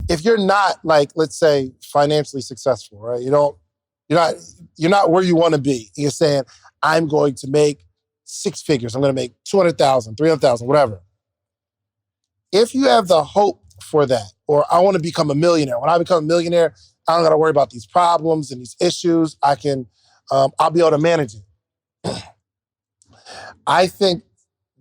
if you're not like, let's say, financially successful, right? You're not where you want to be. You're saying, I'm going to make 6 figures. I'm going to make 200,000, 300,000, whatever. If you have the hope for that, or I want to become a millionaire. When I become a millionaire, I don't got to worry about these problems and these issues. I'll be able to manage it. I think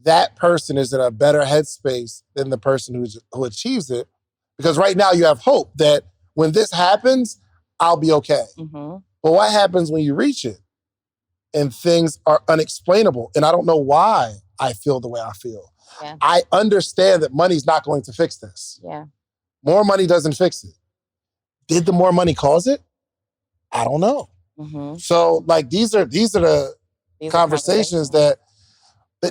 that person is in a better headspace than the person who achieves it. Because right now you have hope that when this happens, I'll be okay. Mm-hmm. But what happens when you reach it and things are unexplainable and I don't know why I feel the way I feel? Yeah. I understand that money's not going to fix this. Yeah. More money doesn't fix it. Did the more money cause it? I don't know. Mm-hmm. So like these are the conversations that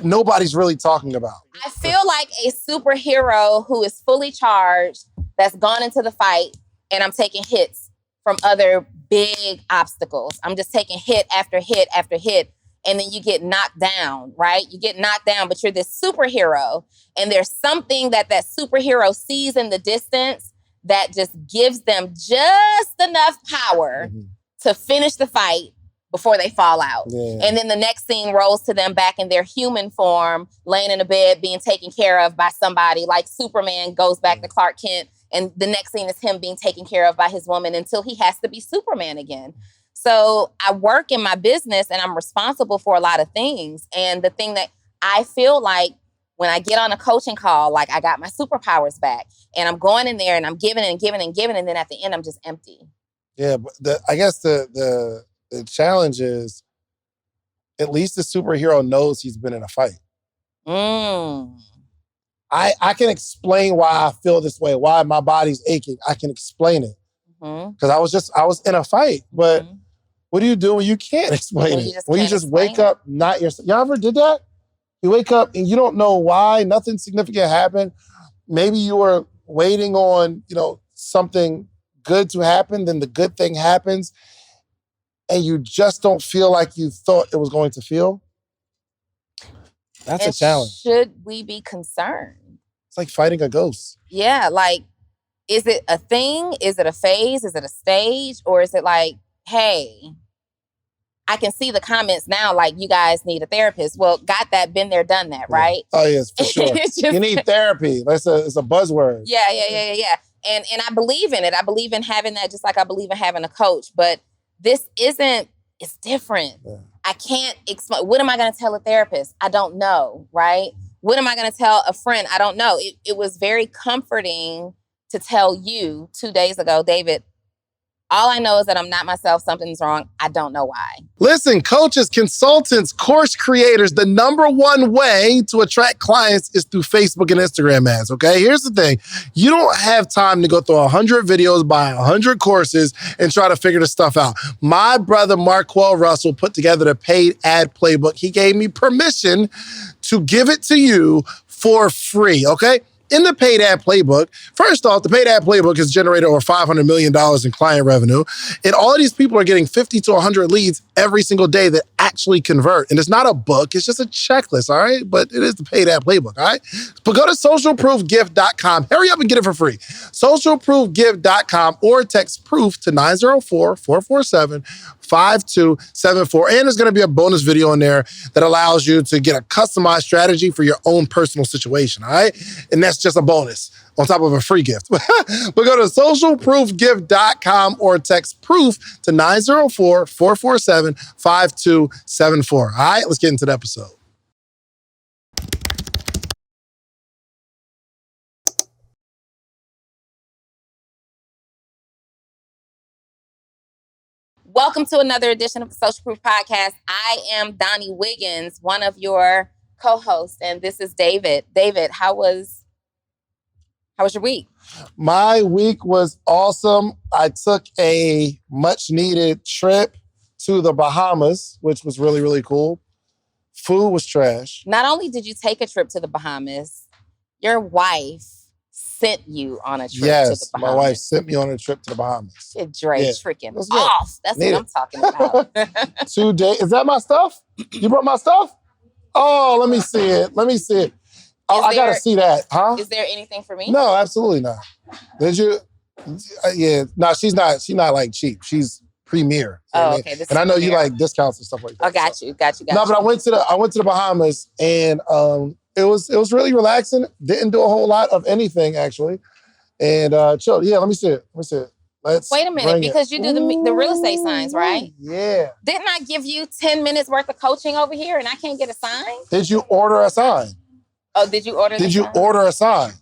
nobody's really talking about. I feel like a superhero who is fully charged, that's gone into the fight, and I'm taking hits from other big obstacles. I'm just taking hit after hit after hit, and then you get knocked down, right? You get knocked down, but you're this superhero, and there's something that superhero sees in the distance that just gives them just enough power to finish the fight before they fall out. Yeah. And then the next scene rolls to them back in their human form, laying in a bed, being taken care of by somebody. Like Superman goes back to Clark Kent, and the next scene is him being taken care of by his woman until he has to be Superman again. So I work in my business and I'm responsible for a lot of things. And the thing that I feel like when I get on a coaching call, like I got my superpowers back and I'm going in there and I'm giving and giving and giving. And then at the end, I'm just empty. Yeah, but I guess the challenge is at least the superhero knows he's been in a fight. I can explain why I feel this way, why my body's aching. I can explain it. Because I was in a fight. But what do you do when you can't explain it? When you just wake up not yourself. Y'all ever did that? You wake up and you don't know why, nothing significant happened. Maybe you were waiting on, something good to happen, then the good thing happens, and you just don't feel like you thought it was going to feel. That's a challenge. Should we be concerned? It's like fighting a ghost. Yeah, like, is it a thing? Is it a phase? Is it a stage? Or is it like, hey, I can see the comments now, like, you guys need a therapist. Well, got that, been there, done that, right? Oh, yes, for sure. You need therapy. It's a buzzword. Yeah. And I believe in it. I believe in having that just like I believe in having a coach. But it's different. Yeah. I can't explain. What am I going to tell a therapist? I don't know, right? What am I going to tell a friend? I don't know. It was very comforting to tell you 2 days ago, David, all I know is that I'm not myself. Something's wrong. I don't know why. Listen, coaches, consultants, course creators, the number one way to attract clients is through Facebook and Instagram ads, okay? Here's the thing. You don't have time to go through 100 videos, buy 100 courses, and try to figure this stuff out. My brother, Marquel Russell, put together the paid ad playbook. He gave me permission to give it to you for free, okay? In the paid ad playbook, first off, the paid ad playbook has generated over $500 million in client revenue. And all of these people are getting 50 to 100 leads every single day that actually convert. And it's not a book, it's just a checklist, all right? But it is the paid ad playbook, all right? But go to socialproofgift.com. Hurry up and get it for free. Socialproofgift.com or text proof to 904-447-5274. And there's going to be a bonus video in there that allows you to get a customized strategy for your own personal situation, all right? And that's just a bonus on top of a free gift. But go to socialproofgift.com or text proof to 904-447-5274. All right, let's get into the episode. Welcome to another edition of the Social Proof Podcast. I am Donni Wiggins, one of your co-hosts, and this is David. David, how was your week? My week was awesome. I took a much-needed trip to the Bahamas, which was really, really cool. Food was trash. Not only did you take a trip to the Bahamas, your wife sent you on a trip to the Bahamas. Yes, my wife sent me on a trip to the Bahamas. Dre tricking off. That's what I'm talking about. 2 days. Is that my stuff? You brought my stuff? Oh, let me see it. Oh, I got to see that. Huh? Is there anything for me? No, absolutely not. Did you? Yeah, no, she's not. She's not like cheap. She's premier. You know what I mean? Okay. This And is I know you premier. like discounts and stuff like that. Oh, got you. No, but I went to the Bahamas and it was really relaxing. Didn't do a whole lot of anything actually, and chill. Yeah, let me see it. Let's wait a minute, because you do the real estate signs, right? Yeah. Didn't I give you 10 minutes worth of coaching over here and I can't get a sign? Did you order a sign? Oh, did you order? Did you order a sign?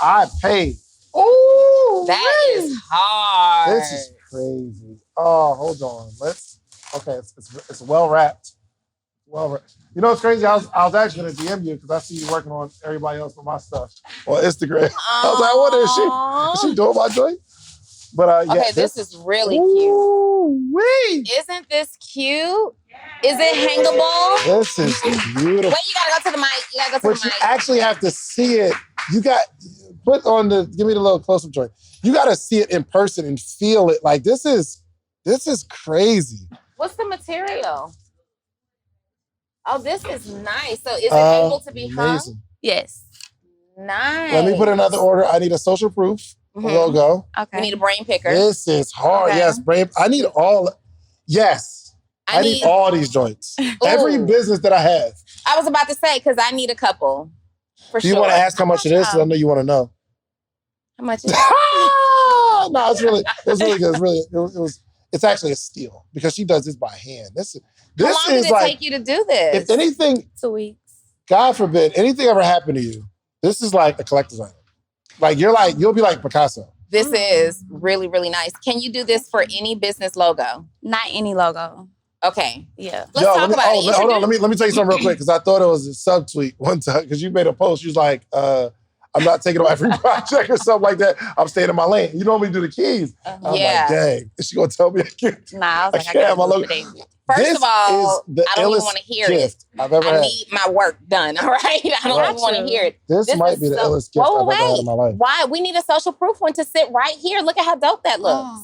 I paid. Ooh, that is hard. This is crazy. Oh, hold on. Okay, it's well wrapped. Well wrapped. You know what's crazy? I was actually gonna DM you because I see you working on everybody else with my stuff on Instagram. I was like, what is she doing my joint? But yeah. Okay, this is really cute. Isn't this cute? Is it hangable? This is beautiful. Wait, you gotta go to the mic. But you actually have to see it. You got give me the little close-up joint. You gotta see it in person and feel it. Like this is crazy. What's the material? Oh, this is nice. So is it able to be hung? Yes. Nice. Let me put another order. I need a social proof logo. Okay. We need a brain picker. This is hard. Okay. Yes, brain. I need all. Yes. I need all these joints. Every business that I have. I was about to say, because I need a couple. For Do you want to ask how much it is? Because I know you want to know. How much is it? No, it's really good. It's actually a steal because she does this by hand. This How long did it take you to do this? If anything, 2 weeks. God forbid, anything ever happened to you, this is like a collector's item. You'll be like Picasso. This is really, really nice. Can you do this for any business logo? Not any logo. Okay. Yeah. Let's talk about it. Hold on. Let me tell you something real quick because I thought it was a subtweet one time because you made a post. She was like, I'm not taking on every project or something like that. I'm staying in my lane. You normally do the keys. I'm like, dang. Is she going to tell me I can't? Nah, I was like, I can't have my logo. First of all, I don't even want to hear it. I need my work done, all right? I don't even want to hear it. This might be the illest gift I've ever had in my life. Why? We need a social proof one to sit right here. Look at how dope that looks.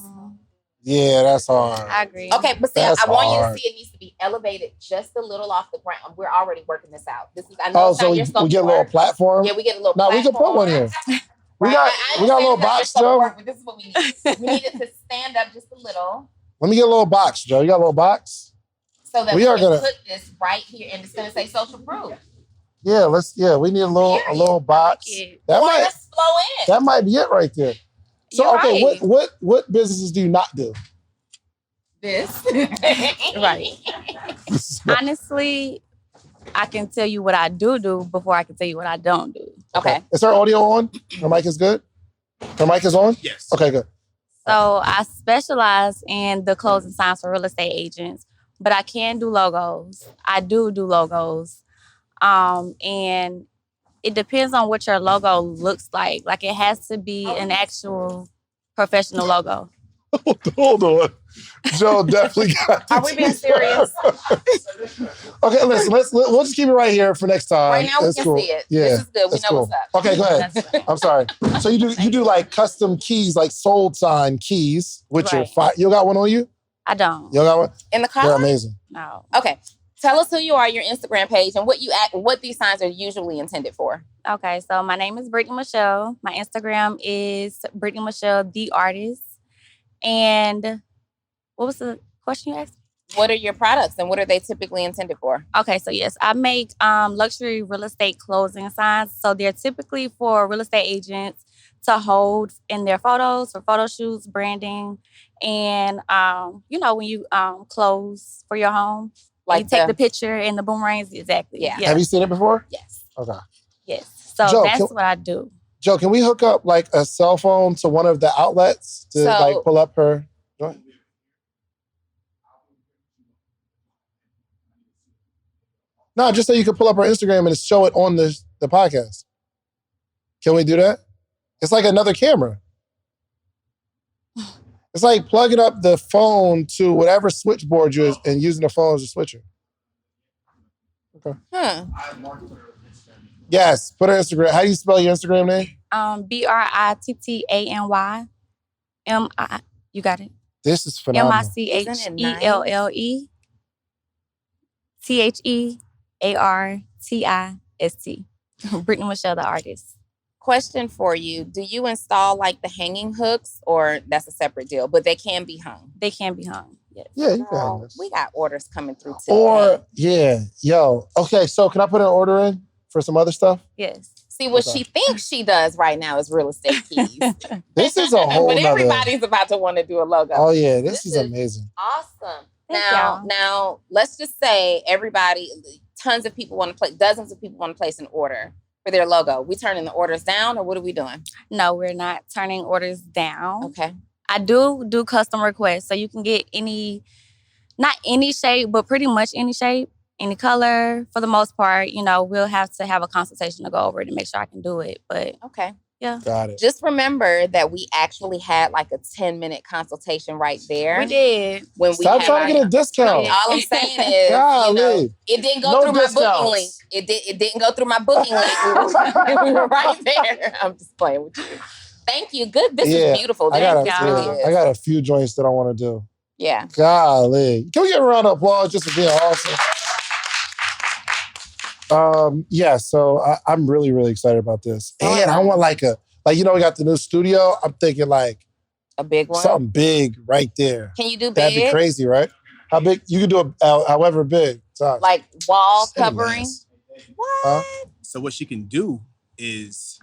Yeah, that's hard. I agree. Okay, but see, I want you to see it needs to be elevated just a little off the ground. We're already working this out. I know it's not your scope. We get a little platform? Yeah, we get a little platform. No, we can put one here. We got a little box, Joe. This is what we need. We need it to stand up just a little. Let me get a little box, Joe. You got a little box? So that we can put this right here and it's going to say social proof. Yeah, we need a little box. That might be it right there. So okay, what businesses do you not do? This. Right. Honestly, I can tell you what I do before I can tell you what I don't do. Okay. Is her audio on? Her mic is good? Her mic is on? Yes. Okay, good. So I specialize in the closing signs for real estate agents, but I can do logos. I do logos. And it depends on what your logo looks like. Like it has to be an actual professional logo. Hold on. Joe definitely got Are we being serious? Okay, listen, we'll just keep it right here for next time. Right now we can see it. Yeah, this is good. We know what's up. Okay, go ahead. I'm sorry. So you do like custom keys, like sold sign keys, which are fine. You got one on you? I don't. You got one? In the car? They're amazing. No. Okay. Tell us who you are, your Instagram page, and what these signs are usually intended for. Okay, so my name is Brittany Michelle. My Instagram is Brittany Michelle, the artist. And what was the question you asked? What are your products and what are they typically intended for? Okay, so yes, I make luxury real estate closing signs. So they're typically for real estate agents to hold in their photos for photo shoots, branding, and when you close for your home, like you take the picture and the boomerangs. Exactly. Yeah. Have you seen it before? Yes. Okay. Yes. So Joe, that's what I do. Joe, can we hook up like a cell phone to one of the outlets to like pull up her? No, just so you can pull up her Instagram and show it on the podcast. Can we do that? It's like another camera. It's like plugging up the phone to whatever switchboard you're and using the phone as a switcher. Okay. Yes, put her Instagram. How do you spell your Instagram name? BRITTANY. You got it? This is phenomenal. MICHELLETHEARTIST. Brittany Michelle, the artist. Question for you. Do you install like the hanging hooks or that's a separate deal, but they can be hung? They can be hung. Yes. Yeah, you can hang this. We got orders coming through today. Or, okay, so can I put an order in for some other stuff? Yes. See, what she thinks she does right now is real estate keys. This is a whole But everybody's about to want to do a logo. Oh, yeah, this is amazing. Awesome. Thank Now, let's just say dozens of people want to place an order for their logo. We turning the orders down or what are we doing? No, we're not turning orders down. Okay. I do custom requests. So you can get not any shape, but pretty much any shape, any color. For the most part, we'll have to have a consultation to go over it and make sure I can do it. But okay. Yeah. Got it. Just remember that we actually had like a 10-minute consultation right there. We did. Stop trying to get a discount. All I'm saying is, it didn't go through my booking link. It didn't go through my booking link. We were right there. I'm just playing with you. Thank you. Good. This is beautiful. I got a few joints that I want to do. Yeah. Golly. Can we get a round of applause just for being awesome? So I'm really, really excited about this. And I want we got the new studio. I'm thinking like a big one, something big right there. Can you do big? That'd be crazy, right? How big? You can do it however big. Sorry. Like wall covering. What? So what she can do is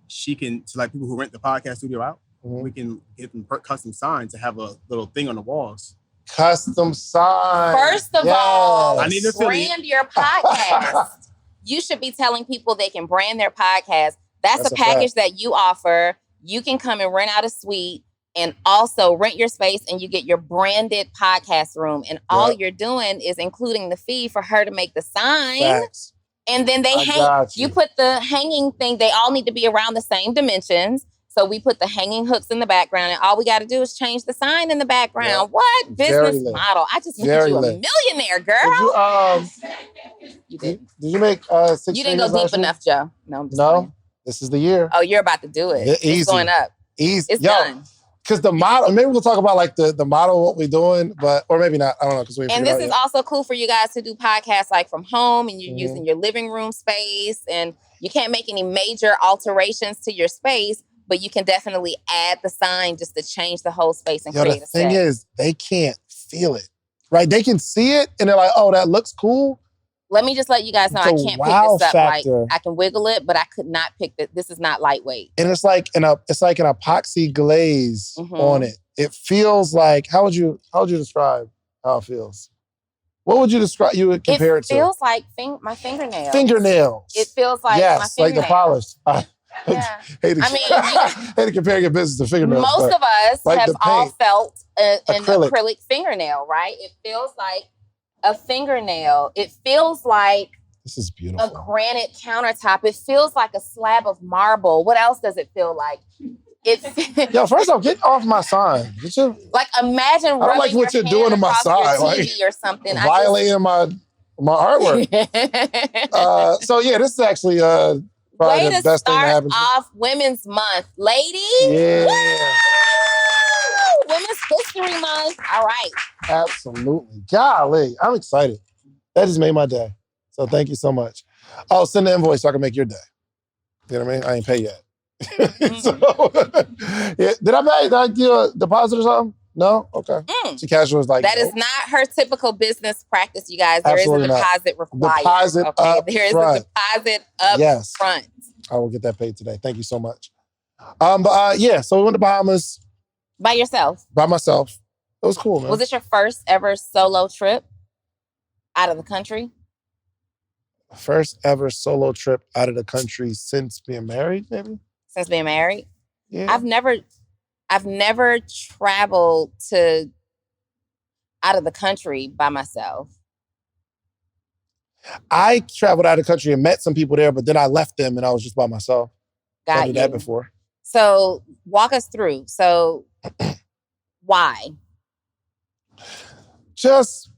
to like people who rent the podcast studio out, we can give them custom signs to have a little thing on the walls. Custom sign. First of all, I need to brand your podcast. You should be telling people they can brand their podcast. That's a package that you offer. You can come and rent out a suite and also rent your space and you get your branded podcast room. And all you're doing is including the fee for her to make the sign. Facts. And then they hang. You put the hanging thing. They all need to be around the same dimensions. So we put the hanging hooks in the background, and all we got to do is change the sign in the background. Yep. What business model? I just made you a millionaire, girl. Did you make 6 You didn't go deep enough, Joe. No, I'm just playing. This is the year. Oh, you're about to do it. It's going up. Easy. It's done. Because the model, maybe we'll talk about like the model, what we're doing, or maybe not. I don't know. Because and this is also cool for you guys to do podcasts like from home, and you're using your living room space, and you can't make any major alterations to your space. But you can definitely add the sign just to change the whole space and create a set. The thing is, they can't feel it, right? They can see it, and they're like, oh, that looks cool. Let me just let you guys know I can't pick this up. Like, I can wiggle it, but I could not pick it. This is not lightweight. And it's like an epoxy glaze on it. It feels like, how would you describe how it feels? What would you describe? You would compare it to? It feels like my fingernails. Fingernails. It feels like my fingernails. Like the polish. Yeah. hate to compare your business to fingernails. Most of us like have all felt an acrylic fingernail, right? It feels like a fingernail. It feels like this is beautiful. A granite countertop. It feels like a slab of marble. What else does it feel like? Yo, first off, get off my sign. Like imagine rubbing I don't like what you're doing to my sign, like or something. Violating my artwork. So yeah, this is actually probably way the to best thing that start happens. off Women's Month, ladies. Yeah. Woo! Women's History Month. All right. Absolutely. Golly, I'm excited. That just made my day. So thank you so much. Oh, send the invoice so I can make your day. You know what I mean? I ain't pay yet. Did I do a deposit or something? No? Okay. She casual was like, that is not her typical business practice, you guys. There is a deposit required. Deposit up there is front. A deposit up front. I will get that paid today. Thank you so much. So we went to Bahamas. By yourself? By myself. It was cool, man. Was it your first ever solo trip out of the country? First ever solo trip out of the country since being married, maybe? Since being married? Yeah. I've never traveled out of the country by myself. I traveled out of the country and met some people there, but then I left them and I was just by myself. Got I did that before. So walk us through. So why? Just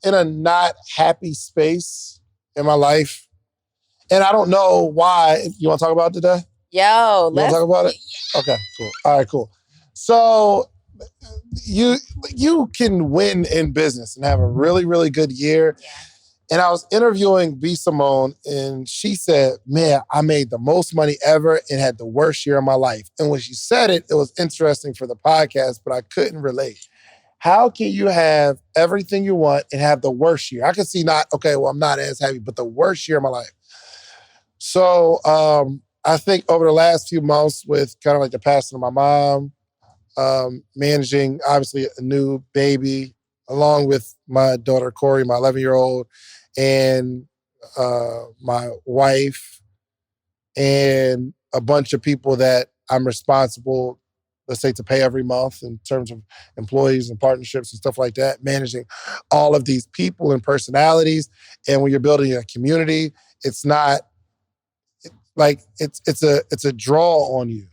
in a not happy space in my life. And I don't know why. You want to talk about it today? Yo, let's talk about it. Yeah. Okay, cool. All right, cool. So you can win in business and have a really, really good year. And I was interviewing B. Simone, and she said, man, I made the most money ever and had the worst year of my life. And when she said it, it was interesting for the podcast, but I couldn't relate. How can you have everything you want and have the worst year? I can see I'm not as happy, but the worst year of my life. So I think over the last few months with kind of like the passing of my mom, managing obviously a new baby, along with my daughter, Corey, my 11-year-old, and my wife, and a bunch of people that I'm responsible, let's say, to pay every month in terms of employees and partnerships and stuff like that, managing all of these people and personalities. And when you're building a community, it's not like it's a draw on you.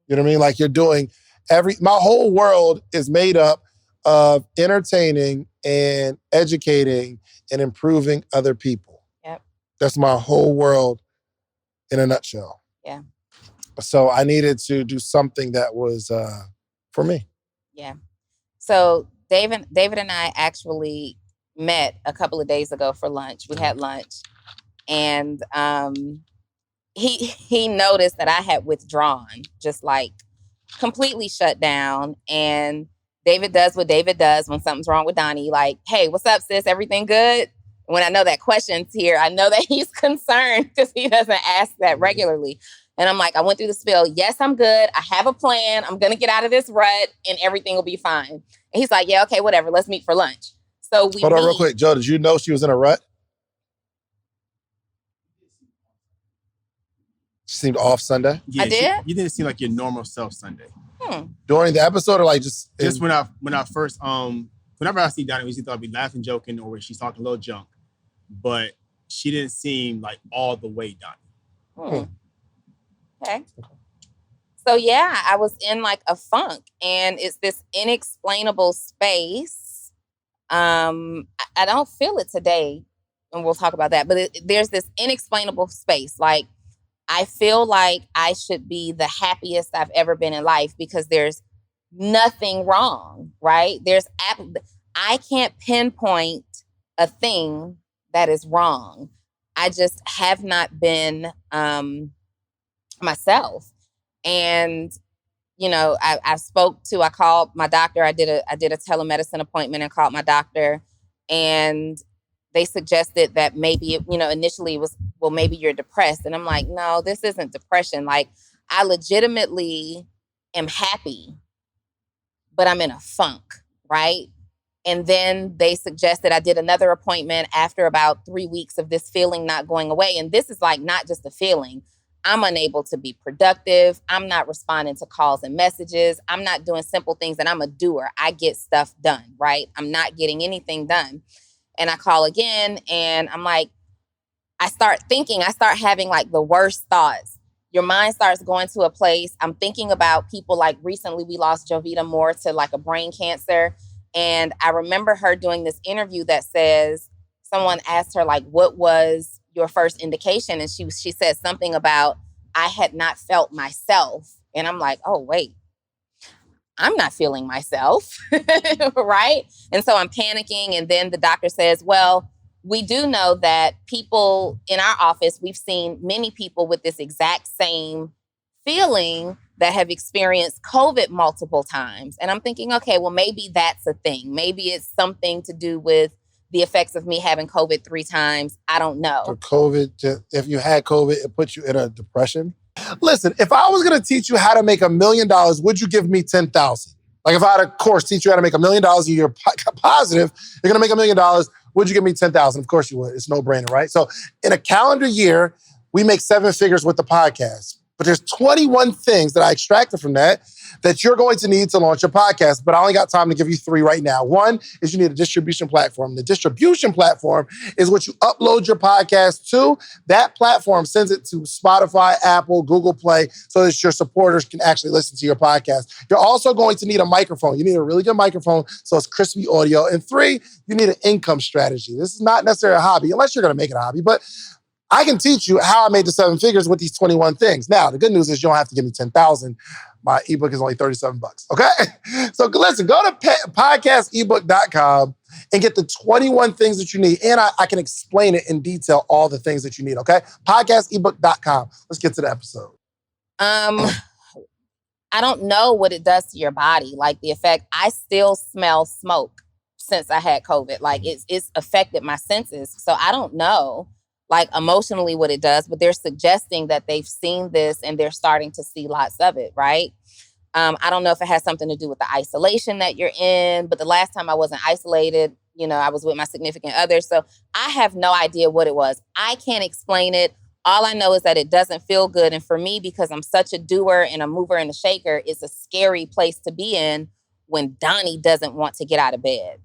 You know what I mean? Like you're doing my whole world is made up of entertaining and educating and improving other people. Yep. That's my whole world in a nutshell. Yeah. So I needed to do something that was for me. Yeah. So David and I actually met a couple of days ago for lunch. We had lunch, and he noticed that I had withdrawn, just like completely shut down. And David does what David does when something's wrong with Donni. Like, hey, what's up, sis? Everything good? When I know that question's here, I know that he's concerned because he doesn't ask that regularly. And I'm like, I went through the spiel. Yes, I'm good. I have a plan. I'm going to get out of this rut and everything will be fine. And he's like, yeah, okay, whatever. Let's meet for lunch. So we Hold on real quick. Joe, did you know she was in a rut? She seemed off Sunday. Yeah, I did? You didn't seem like your normal self Sunday. During the episode, or like just when I first whenever I see Donni, we thought I'd be laughing, joking, or she's talking a little junk. But she didn't seem like all the way Donni. Okay. So yeah, I was in like a funk, and it's this inexplainable space. I don't feel it today, and we'll talk about that. But there's this inexplainable space. Like, I feel like I should be the happiest I've ever been in life because there's nothing wrong, right? I can't pinpoint a thing that is wrong. I just have not been myself. And, you know, I called my doctor. I did a telemedicine appointment and called my doctor, and they suggested that maybe, initially it was, well, maybe you're depressed. And I'm like, no, this isn't depression. Like, I legitimately am happy, but I'm in a funk, right? And then they suggested I did another appointment after about 3 weeks of this feeling not going away. And this is like not just a feeling. I'm unable to be productive. I'm not responding to calls and messages. I'm not doing simple things, and I'm a doer. I get stuff done, right? I'm not getting anything done. And I call again, and I'm like, I start having like the worst thoughts. Your mind starts going to a place. I'm thinking about people, like recently we lost Jovita Moore to like a brain cancer. And I remember her doing this interview that says, someone asked her like, what was your first indication? And she said something about, I had not felt myself. And I'm like, oh, wait, I'm not feeling myself, right? And so I'm panicking. And then the doctor says, well, we do know that people in our office, we've seen many people with this exact same feeling that have experienced COVID multiple times. And I'm thinking, okay, well, maybe that's a thing. Maybe it's something to do with the effects of me having COVID 3 times. I don't know. For COVID, if you had COVID, it puts you in a depression. Listen, if I was going to teach you how to make $1 million, would you give me 10,000? Like if I had a course teach you how to make $1 million a year positive, you're going to make $1 million, would you give me 10,000? Of course you would. It's no brainer, right? So in a calendar year, we make 7 figures with the podcast. But there's 21 things that I extracted from that you're going to need to launch a podcast. But I only got time to give you 3 right now. One is you need a distribution platform. The distribution platform is what you upload your podcast to. That platform sends it to Spotify, Apple, Google Play, so that your supporters can actually listen to your podcast. You're also going to need a microphone. You need a really good microphone so it's crispy audio. And 3, you need an income strategy. This is not necessarily a hobby, unless you're going to make it a hobby. But I can teach you how I made the 7 figures with these 21 things. Now, the good news is you don't have to give me 10,000. My ebook is only $37, okay? So listen, go to podcastebook.com. and get the 21 things that you need. And I can explain it in detail, all the things that you need, okay? Podcastebook.com. Let's get to the episode. I don't know what it does to your body, like the effect. I still smell smoke since I had COVID. Like it's affected my senses. So I don't know, like emotionally what it does, but they're suggesting that they've seen this and they're starting to see lots of it, right? I don't know if it has something to do with the isolation that you're in, but the last time I wasn't isolated, I was with my significant other. So I have no idea what it was. I can't explain it. All I know is that it doesn't feel good. And for me, because I'm such a doer and a mover and a shaker, it's a scary place to be in when Donni doesn't want to get out of bed.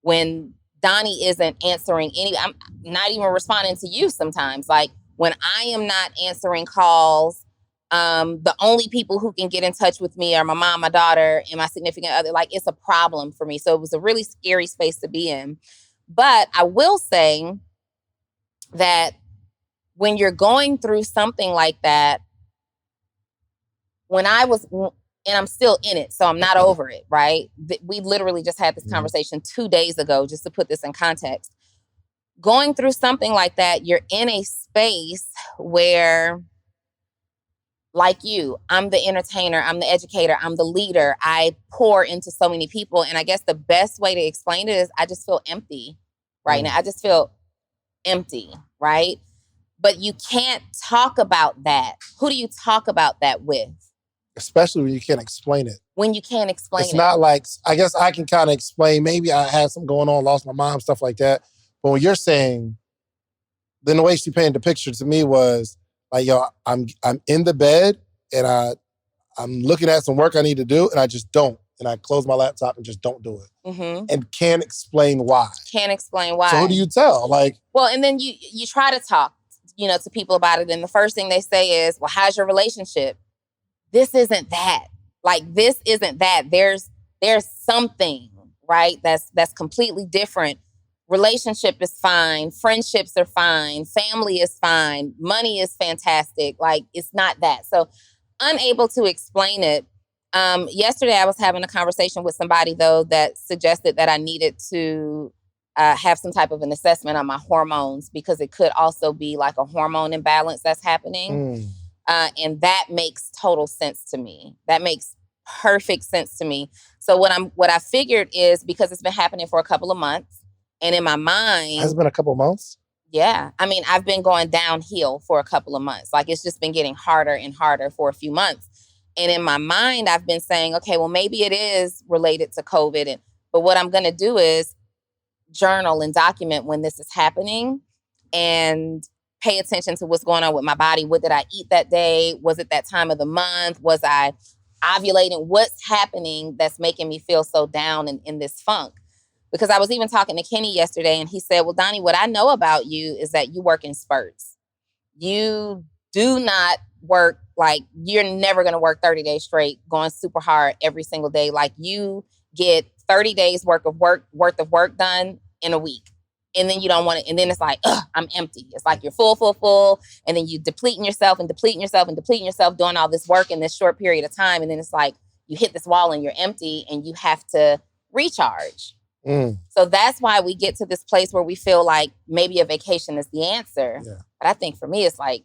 When Donni isn't answering I'm not even responding to you sometimes. Like when I am not answering calls, the only people who can get in touch with me are my mom, my daughter, and my significant other. Like it's a problem for me. So it was a really scary space to be in. But I will say that when you're going through something like that, and I'm still in it, so I'm not over it, right? We literally just had this conversation 2 days ago, just to put this in context. Going through something like that, you're in a space where, like I'm the entertainer, I'm the educator, I'm the leader. I pour into so many people. And I guess the best way to explain it is I just feel empty right now. I just feel empty, right? But you can't talk about that. Who do you talk about that with? Especially when you can't explain it. When you can't explain it. It's not like, I guess I can kind of explain, maybe I had something going on, lost my mom, stuff like that. But when you're saying, then the way she painted the picture to me was like, yo, I'm in the bed and I'm looking at some work I need to do and I just don't. And I close my laptop and just don't do it. And can't explain why. Can't explain why. So who do you tell? Well, and then you try to talk, to people about it. And the first thing they say is, well, how's your relationship? This isn't that. Like, this isn't that. There's something, right? That's completely different. Relationship is fine. Friendships are fine. Family is fine. Money is fantastic. Like, it's not that. So unable to explain it. Yesterday, I was having a conversation with somebody, though, that suggested that I needed to have some type of an assessment on my hormones, because it could also be like a hormone imbalance that's happening. And that makes total sense to me. That makes perfect sense to me. So what I figured is, because it's been happening for a couple of months, and in my mind... Has it been a couple of months? Yeah. I mean, I've been going downhill for a couple of months. Like, it's just been getting harder and harder for a few months. And in my mind, I've been saying, okay, well, maybe it is related to COVID. But what I'm going to do is journal and document when this is happening and pay attention to what's going on with my body. What did I eat that day? Was it that time of the month? Was I ovulating? What's happening that's making me feel so down and in this funk? Because I was even talking to Kenny yesterday, and he said, well, Donni, what I know about you is that you work in spurts. You do not work, like, you're never going to work 30 days straight, going super hard every single day. Like, you get 30 days worth of work done in a week. And then you don't want to, and then it's like, I'm empty. It's like you're full. And then you depleting yourself doing all this work in this short period of time. And then it's like you hit this wall and you're empty and you have to recharge. So that's why we get to this place where we feel like maybe a vacation is the answer. Yeah. But I think for me, it's like,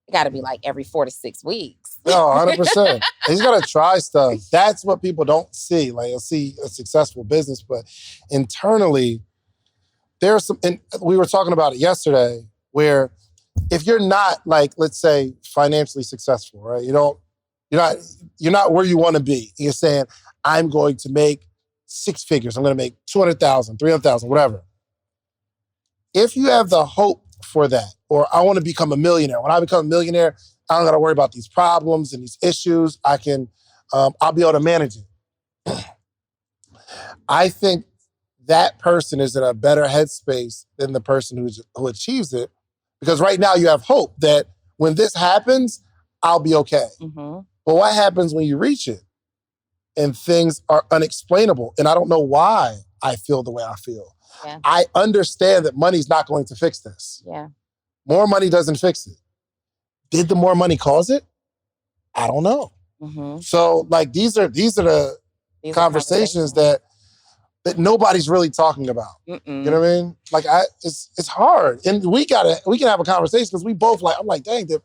it got to be like every 4 to 6 weeks. No, 100%. He's got to try stuff. That's what people don't see. Like, you'll see a successful business, but internally, there's some, and we were talking about it yesterday, where if you're not, like, let's say, financially successful, right? You're not where you want to be. You're saying, I'm going to make 6 figures. I'm going to make 200,000, 300,000, whatever. If you have the hope for that, or I want to become a millionaire. When I become a millionaire, I don't got to worry about these problems and these issues. I'll be able to manage it. I think that person is in a better headspace than the person who achieves it. Because right now you have hope that when this happens, I'll be okay. But what happens when you reach it and things are unexplainable? And I don't know why I feel the way I feel. Yeah. I understand that money's not going to fix this. Yeah. More money doesn't fix it. Did the more money cause it? I don't know. So, like, these are the conversations that that nobody's really talking about. Mm-mm. You know what I mean? Like it's hard. And we can have a conversation because we both I'm like, dang, did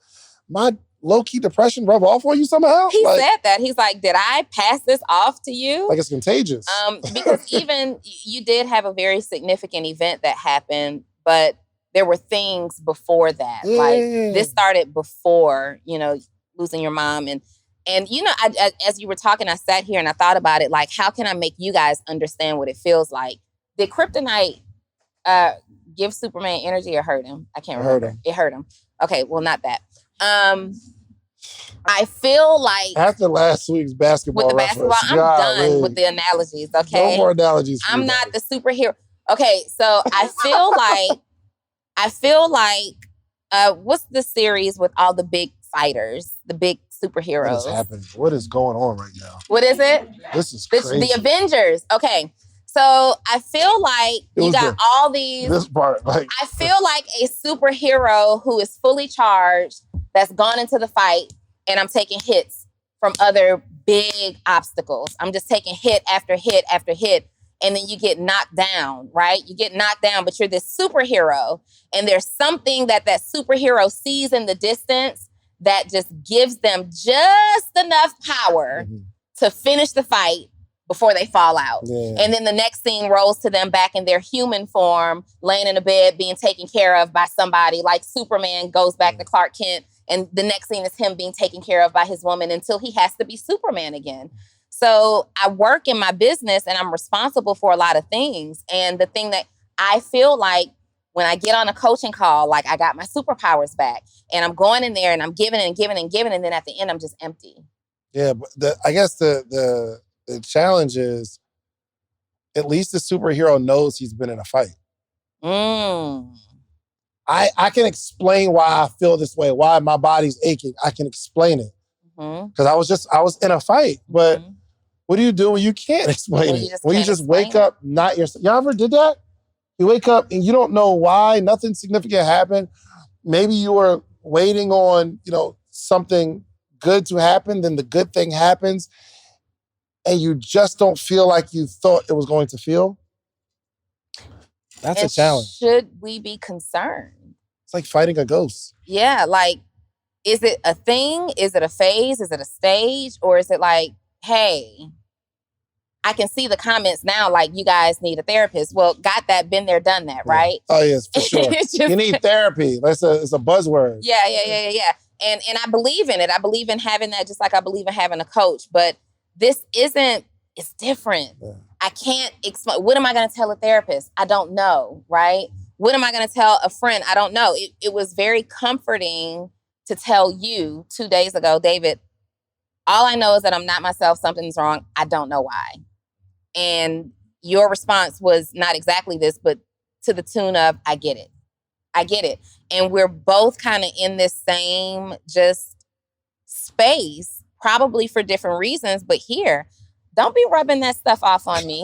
my low-key depression rub off on you somehow? He said that. He's like, did I pass this off to you? Like it's contagious. Because even you did have a very significant event that happened, but there were things before that. Yeah. Like this started before, losing your mom. And I, as you were talking, I sat here and I thought about it. Like, how can I make you guys understand what it feels like? Did kryptonite give Superman energy or hurt him? I can't remember. It hurt him. Okay, well, not that. I feel like after last week's basketball, with the basketball, I'm done with the analogies. Okay, no more analogies. I'm not the superhero. Okay, so I feel like, what's the series with all the big fighters, the big superheroes? What is happening? What is going on right now? What is it? This is crazy. The Avengers. Okay. So I feel like you got all these. This part, like I feel like a superhero who is fully charged, that's gone into the fight, and I'm taking hits from other big obstacles. I'm just taking hit after hit after hit. And then you get knocked down, right? You get knocked down, but you're this superhero. And there's something that superhero sees in the distance that just gives them just enough power to finish the fight before they fall out. Yeah. And then the next scene rolls to them back in their human form, laying in a bed, being taken care of by somebody. Like Superman goes back to Clark Kent, and the next scene is him being taken care of by his woman until he has to be Superman again. So I work in my business and I'm responsible for a lot of things. And the thing that I feel like when I get on a coaching call, like I got my superpowers back and I'm going in there and I'm giving and giving and giving. And then at the end, I'm just empty. Yeah, but I guess the challenge is at least the superhero knows he's been in a fight. I can explain why I feel this way, why my body's aching. I can explain it. Because I was in a fight. But what do you do when you can't explain it? When you just wake up, not yourself. Y'all ever did that? You wake up and you don't know why, nothing significant happened. Maybe you were waiting on, something good to happen, then the good thing happens, and you just don't feel like you thought it was going to feel. That's a challenge. Should we be concerned? It's like fighting a ghost. Yeah, like, is it a thing? Is it a phase? Is it a stage? Or is it like, hey, I can see the comments now, like, you guys need a therapist. Well, got that, been there, done that, right? Oh, yes, for sure. You need therapy. It's a buzzword. Yeah. And I believe in it. I believe in having that, just like I believe in having a coach. But it's different. Yeah. I can't explain. What am I going to tell a therapist? I don't know, right? What am I going to tell a friend? I don't know. It was very comforting to tell you 2 days ago, David, all I know is that I'm not myself. Something's wrong. I don't know why. And your response was not exactly this, but to the tune of, I get it. I get it. And we're both kind of in this same just space, probably for different reasons, but here, don't be rubbing that stuff off on me.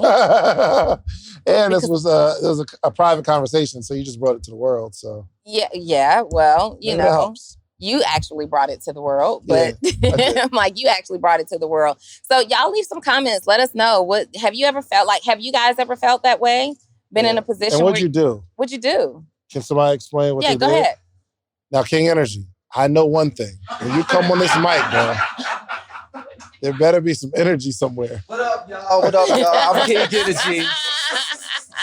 And this was a private conversation, so you just brought it to the world. So yeah. Well, you actually brought it to the world, but I'm like, you actually brought it to the world. So y'all leave some comments. Let us know. What have you ever felt like? Have you guys ever felt that way? Been in a position? And what'd you do? What'd you do? Can somebody explain what they did? Yeah, go ahead. Now, King Energy, I know one thing. When you come on this mic, bro, there better be some energy somewhere. What up, y'all? I'm King Energy.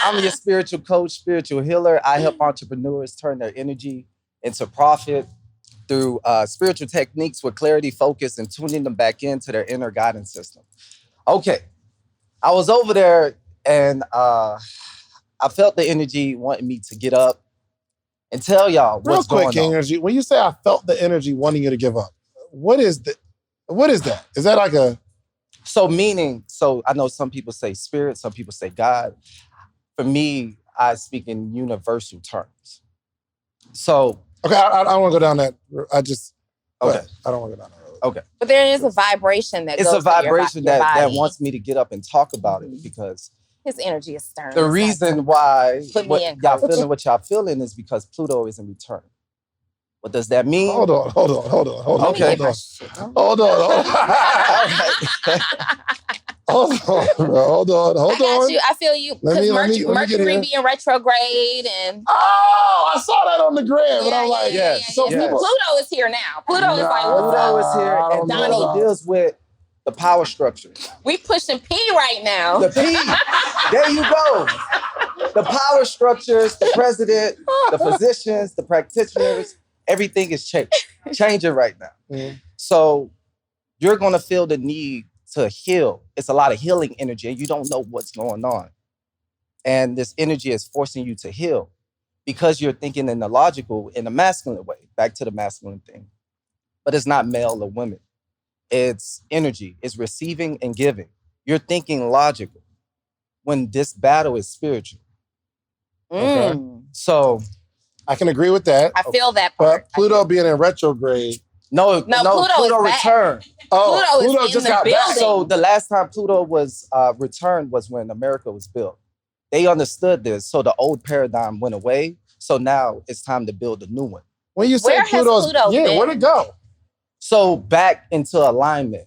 I'm your spiritual coach, spiritual healer. I help entrepreneurs turn their energy into profit through spiritual techniques with clarity, focus, and tuning them back into their inner guidance system. Okay, I was over there and I felt the energy wanting me to get up and tell y'all what's going on. Real quick, King Energy, when you say I felt the energy wanting you to give up, what is that? Is that like a... So I know some people say spirit, some people say God. For me, I speak in universal terms. So... Okay, I don't want to go down that. Okay. I don't want to go down that road. Okay. But there is a vibration that it's goes a vibration your body. that wants me to get up and talk about it because his energy is stirring. The reason why y'all feeling what y'all feeling is because Pluto is in return. What does that mean? Hold on. Okay. Hold on. Hold on, bro. Hold on. I got you. I feel you. Because Mercury being retrograde and... Oh, I saw that on the gram. And I'm like, Pluto is here now. Pluto is like, what's Pluto up? is here. And Donni deals with the power structure. We pushing P right now. The P. There you go. The power structures, the president, the physicians, the practitioners, everything is changing right now. Mm-hmm. So you're going to feel the need to heal. It's a lot of healing energy and you don't know what's going on. And this energy is forcing you to heal because you're thinking in the logical, in a masculine way, back to the masculine thing. But it's not male or women. It's energy. It's receiving and giving. You're thinking logical when this battle is spiritual. Okay? So I can agree with that. I feel that part. But Pluto being in retrograde. No, Pluto returned. Oh, Pluto is just in the got building. back. So the last time Pluto was returned was when America was built. They understood this, so the old paradigm went away. So now it's time to build a new one. When you say Pluto's, where'd it go? So back into alignment.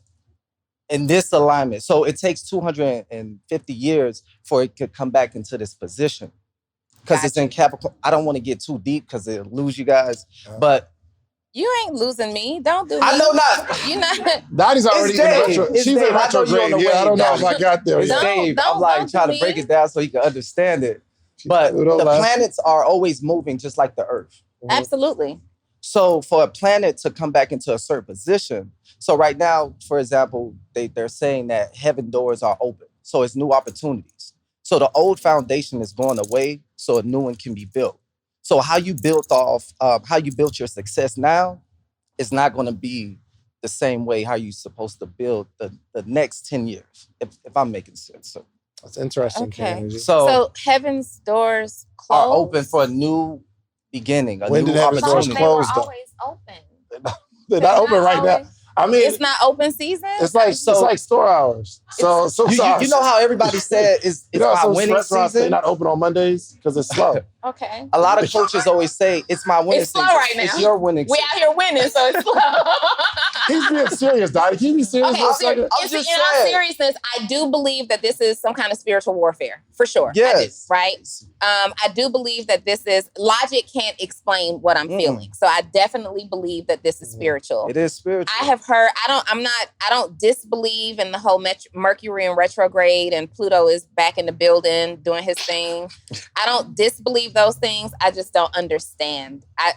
In this alignment. So it takes 250 years for it to come back into this position. Because it's in Capricorn. I don't want to get too deep because it'll lose you guys. But you ain't losing me. Don't do me. I know not. You're not. Donnie's already in retro. She's in retrograde. I don't know if I got there. It's Dave. I'm like trying to break it down so you can understand it. But the planets are always moving just like the Earth. Absolutely. So for a planet to come back into a certain position, so right now, for example, they're saying that heaven doors are open. So it's new opportunities. So the old foundation is going away so a new one can be built. So how you built your success now is not going to be the same way how you're supposed to build the next 10 years, if I'm making sense. So that's interesting. Okay. So heaven's doors closed? Are open for a new beginning, when new did heaven's doors close? They were always open. They're not open right now. I mean, it's not open season. It's like store hours. So you know how everybody said it's my winning season. They're not open on Mondays because it's slow. Okay. A lot of coaches always say it's my winning season. It's slow right now. It's your winning season. We out here winning, so it's slow. He's being serious, Dottie. Can you be serious for a second? In all seriousness, I do believe that this is some kind of spiritual warfare, for sure. Yes. I do, right? I do believe that this is, logic can't explain what I'm feeling. So I definitely believe that this is spiritual. It is spiritual. I have heard, I don't disbelieve in the whole Mercury in retrograde and Pluto is back in the building doing his thing. I don't disbelieve those things. I just don't understand. I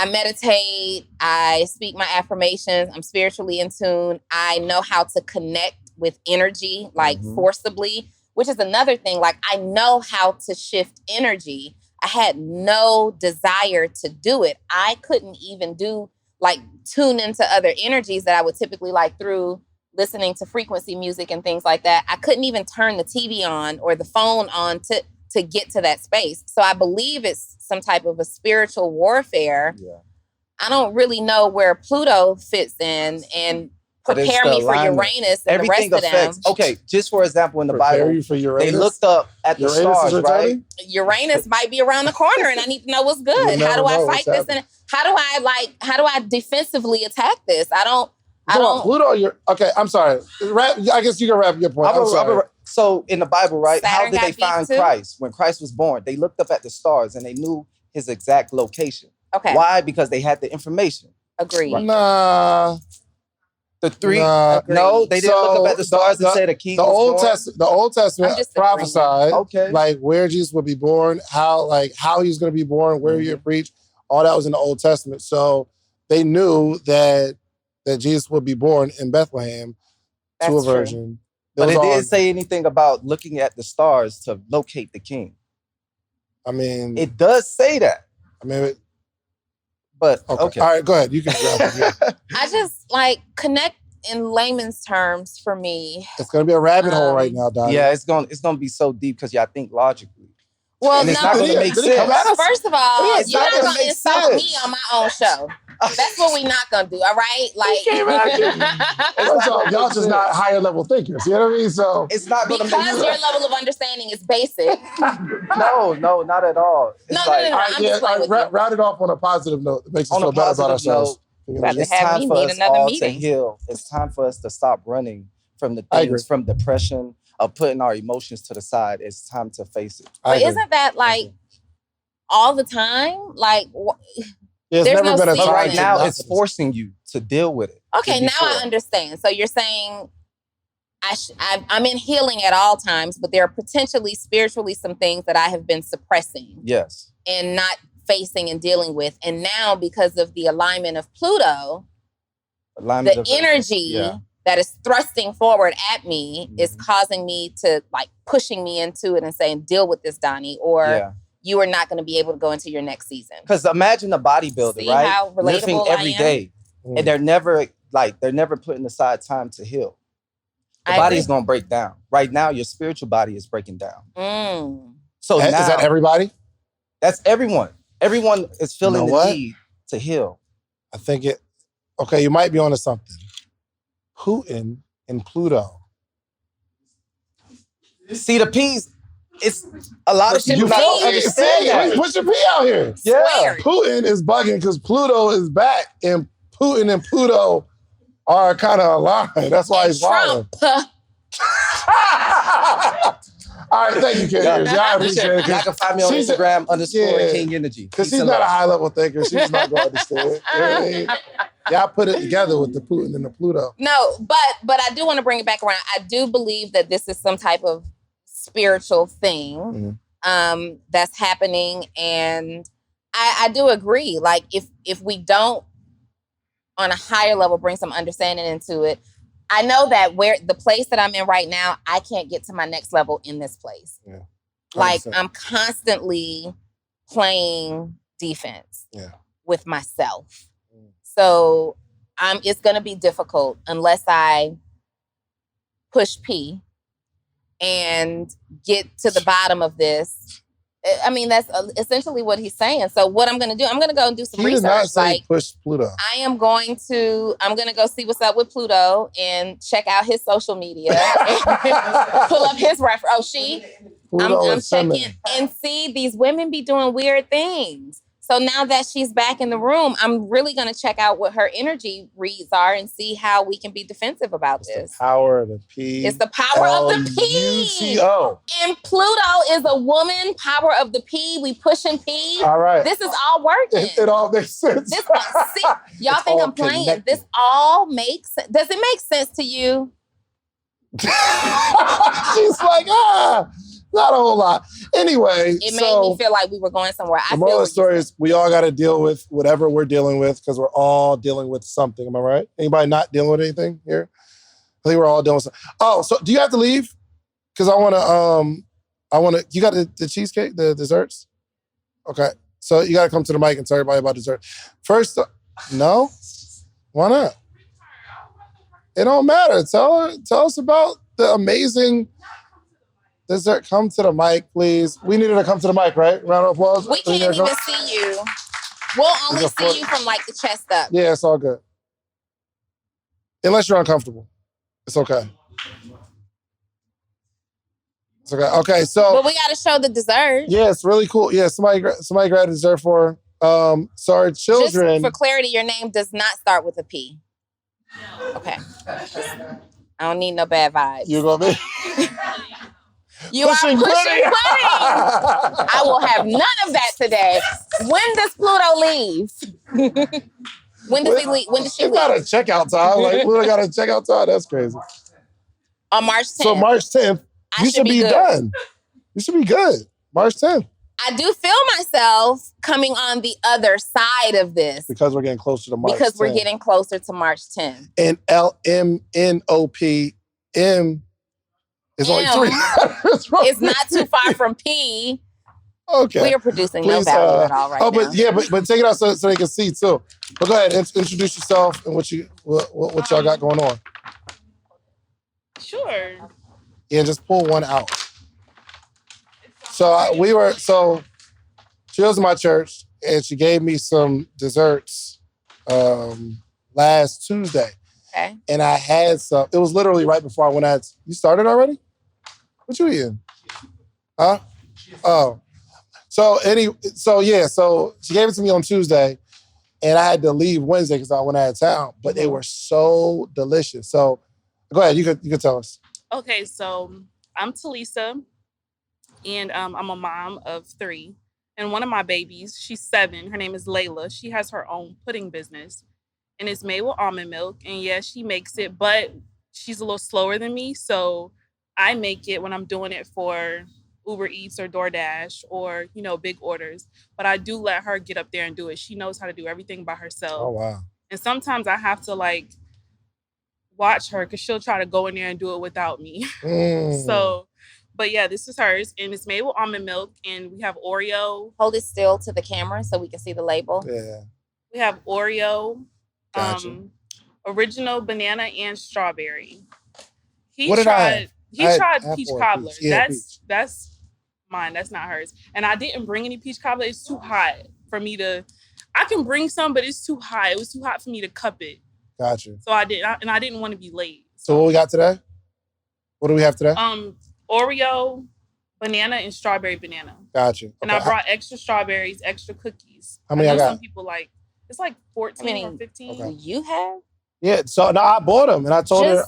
meditate, I speak my affirmations, I'm spiritually in tune. I know how to connect with energy, like forcibly, which is another thing. Like I know how to shift energy. I had no desire to do it. I couldn't even tune into other energies that I would typically like through listening to frequency music and things like that. I couldn't even turn the TV on or the phone on to get to that space. So I believe it's some type of a spiritual warfare. Yeah. I don't really know where Pluto fits in and prepare me for Uranus and everything the rest affects, of them. Okay, just for example, in the Bible, you for Uranus? They looked up at the stars, right? Uranus might be around the corner and I need to know what's good. How do I fight this? And how do I defensively attack this? I don't. Pluto, okay, I'm sorry. I guess you can wrap your point. I'm sorry. So in the Bible, right? Saturn how did they find Christ? When Christ was born, they looked up at the stars and they knew his exact location. Okay. Why? Because they had the information. Agreed. Right. Nah. The three? No, they didn't look up at the stars and say the king was born. The Old Testament prophesied where Jesus would be born, how he was going to be born, where he would preach. All that was in the Old Testament. So they knew that Jesus would be born in Bethlehem to a virgin. But it didn't say anything about looking at the stars to locate the king. I mean... It does say that. I mean... But, okay. All right, go ahead. You can grab it. I just, connect in layman's terms for me. It's going to be a rabbit hole right now, Dottie. Yeah, it's going to be so deep because y'all think logically. Well, and it's not going to make sense. First of all, you're not going to insult me on my own show. That's what we're not going to do, all right? Y'all just not higher level thinkers, you know what I mean? So it's not going to make sense. Because your level of understanding is basic. No, not at all. No. I'm just playing with you. Round it off on a positive note. It makes us feel better about ourselves. It's time for us all to heal. It's time for us to stop running from the I agree. things, from depression, of putting our emotions to the side. It's time to face it. But isn't that like all the time? Like, Yeah, it's there's never no been a But season. right now, not it's for this. forcing you to deal with it. okay, now I understand. So you're saying I'm in healing at all times, but there are potentially spiritually some things that I have been suppressing Yes. and not facing and dealing with. And now because of the alignment of Pluto, the energy that is thrusting forward at me is causing me to like pushing me into it and saying, deal with this, Donni, or you are not going to be able to go into your next season. Because imagine a bodybuilder, See right? how relatable Living every I am? day. And they're never putting aside time to heal. The body's going to break down. Right now, your spiritual body is breaking down. So now, is that everybody? That's everyone. Everyone is feeling the need to heal. I think okay, you might be onto something. Putin and Pluto. See, the P's, it's a lot of people don't understand that. Put your P out here. Yeah. Putin is bugging because Pluto is back, and Putin and Pluto are kind of aligned. That's why he's wilding. All right, thank you, King. I appreciate it. Y'all can find me on Instagram _King Energy. Because she's not a high-level thinker. She's not going to understand. You know what I mean? Y'all put it together with the Putin and the Pluto. No, but I do want to bring it back around. I do believe that this is some type of spiritual thing that's happening. And I do agree. Like, if we don't, on a higher level, bring some understanding into it, I know that where the place that I'm in right now, I can't get to my next level in this place. Yeah. Like, I'm constantly playing defense with myself. So it's going to be difficult unless I push P and get to the bottom of this. I mean, that's essentially what he's saying. So what I'm going to do, I'm going to go and do some research. He did not say push Pluto. I'm going to go see what's up with Pluto and check out his social media. Pull up his reference. I'm checking and see these women be doing weird things. So now that she's back in the room, I'm really going to check out what her energy reads are and see how we can be defensive about this. The power of the P. It's the power of the P. UTO. And Pluto is a woman, power of the P. We pushing P. All right. This is all working. It all makes sense. Y'all think I'm playing? Connected. This all makes sense. Does it make sense to you? She's like, not a whole lot. Anyway, it made me feel like we were going somewhere. The moral of the story is we all got to deal with whatever we're dealing with because we're all dealing with something. Am I right? Anybody not dealing with anything here? I think we're all dealing with something. Oh, so do you have to leave? Because I want to, you got the cheesecake, the desserts? Okay. So you got to come to the mic and tell everybody about dessert. First, no? Why not? It don't matter. Tell us about the amazing dessert. Come to the mic, please. We needed to come to the mic, right? Round of applause. We can't even see you. We'll only see you from like the chest up. Yeah, it's all good. Unless you're uncomfortable. It's okay. It's okay. Okay, so. But we got to show the dessert. Yeah, it's really cool. Yeah, somebody grabbed dessert for her. So our children. Just for clarity, your name does not start with a P. Okay. I don't need no bad vibes. You're going to be. You pushing pudding. I will have none of that today. When does Pluto leave? When does he leave? When does she leave? It's not a checkout time. Like, Pluto got a checkout time? That's crazy. On March 10th. So March 10th, you should be done. You should be good. March 10th. I do feel myself coming on the other side of this. Because we're getting closer to March 10th. Because we're getting closer to March 10th. And LMNOP, M is only 3 letters. It's not too far from P. Okay. We are producing no value at all right now. But take it out so they can see too. But go ahead, introduce yourself and what y'all got going on. Sure. Yeah, just pull one out. So she was in my church and she gave me some desserts last Tuesday. Okay. And I had some. It was literally right before I went out. You started already? What you eating? Huh? Oh. So she gave it to me on Tuesday and I had to leave Wednesday because I went out of town. But they were so delicious. So Go ahead. You could tell us. Okay, so I'm Talisa, and I'm a mom of 3. And one of my babies, she's 7. Her name is Layla. She has her own pudding business, and it's made with almond milk. And yeah, she makes it, but she's a little slower than me, so I make it when I'm doing it for Uber Eats or DoorDash or, big orders. But I do let her get up there and do it. She knows how to do everything by herself. Oh, wow. And sometimes I have to watch her because she'll try to go in there and do it without me. So, but yeah, this is hers, and it's made with almond milk, and we have Oreo. Hold it still to the camera so we can see the label. Yeah. We have Oreo, Gotcha. original banana and strawberry. What did I have? He I had tried apple peach or cobbler. peach. Yeah, That's mine. That's not hers. And I didn't bring any peach cobbler. It's too hot for me to. I can bring some, but it's too hot. It was too hot for me to cup it. Gotcha. So I didn't want to be late. So what we got today? What do we have today? Oreo, banana, and strawberry banana. Gotcha. Okay. And I brought extra strawberries, extra cookies. How many I got? Some people it's 14 or 15. Okay. You have? Yeah. So no, I bought them, and I told her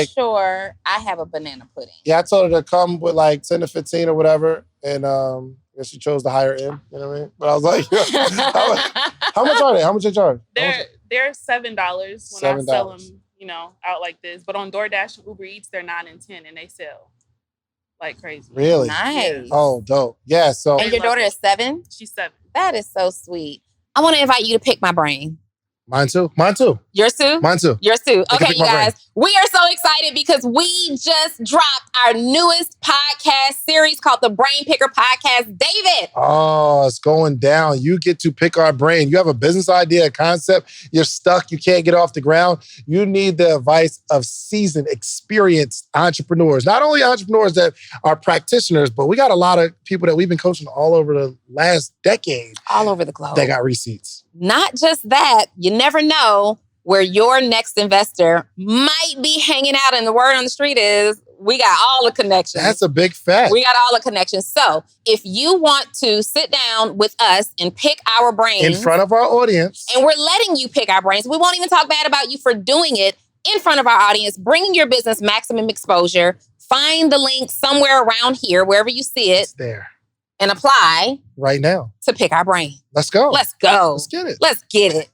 sure I have a banana pudding. Yeah, I told her to come with 10 to 15 or whatever, and she chose the higher end. You know what I mean? But I was like, how much are they? How much they charge? They're $7 when I sell them, out like this. But on DoorDash and Uber Eats, they're $9 and $10, and they sell like crazy. Really? Nice. Oh, dope. Yeah. So. And your daughter is 7? She's 7. That is so sweet. I want to invite you to pick my brain. Mine too. Yours too? Mine too. Yours too. I can Okay, pick you my brain. guys. We are so excited because we just dropped our newest podcast series called the Brain Picker Podcast. David. Oh, it's going down. You get to pick our brain. You have a business idea, a concept. You're stuck. You can't get off the ground. You need the advice of seasoned, experienced entrepreneurs. Not only entrepreneurs that are practitioners, but we got a lot of people that we've been coaching all over the last decade. All over the globe. They got receipts. Not just that, you never know where your next investor might be hanging out. And the word on the street is we got all the connections. That's a big fact. We got all the connections. So if you want to sit down with us and pick our brains. In front of our audience. And we're letting you pick our brains. We won't even talk bad about you for doing it in front of our audience, bringing your business maximum exposure. Find the link somewhere around here, wherever you see it. It's there. And apply right now to pick our brain. Let's go. Let's go. Let's get it. Let's get it.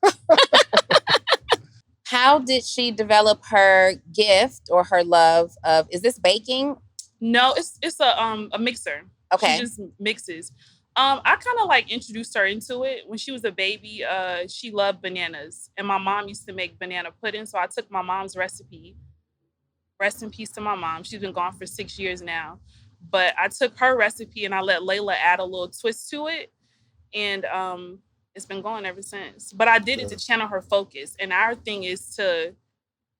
How did she develop her gift or her love of, is this baking? No, it's a mixer. Okay. She just mixes. I kind of introduced her into it when she was a baby. She loved bananas, and my mom used to make banana pudding. So I took my mom's recipe. Rest in peace to my mom. She's been gone for 6 years now. But I took her recipe and I let Layla add a little twist to it. And it's been going ever since. But I did it to channel her focus. And our thing is to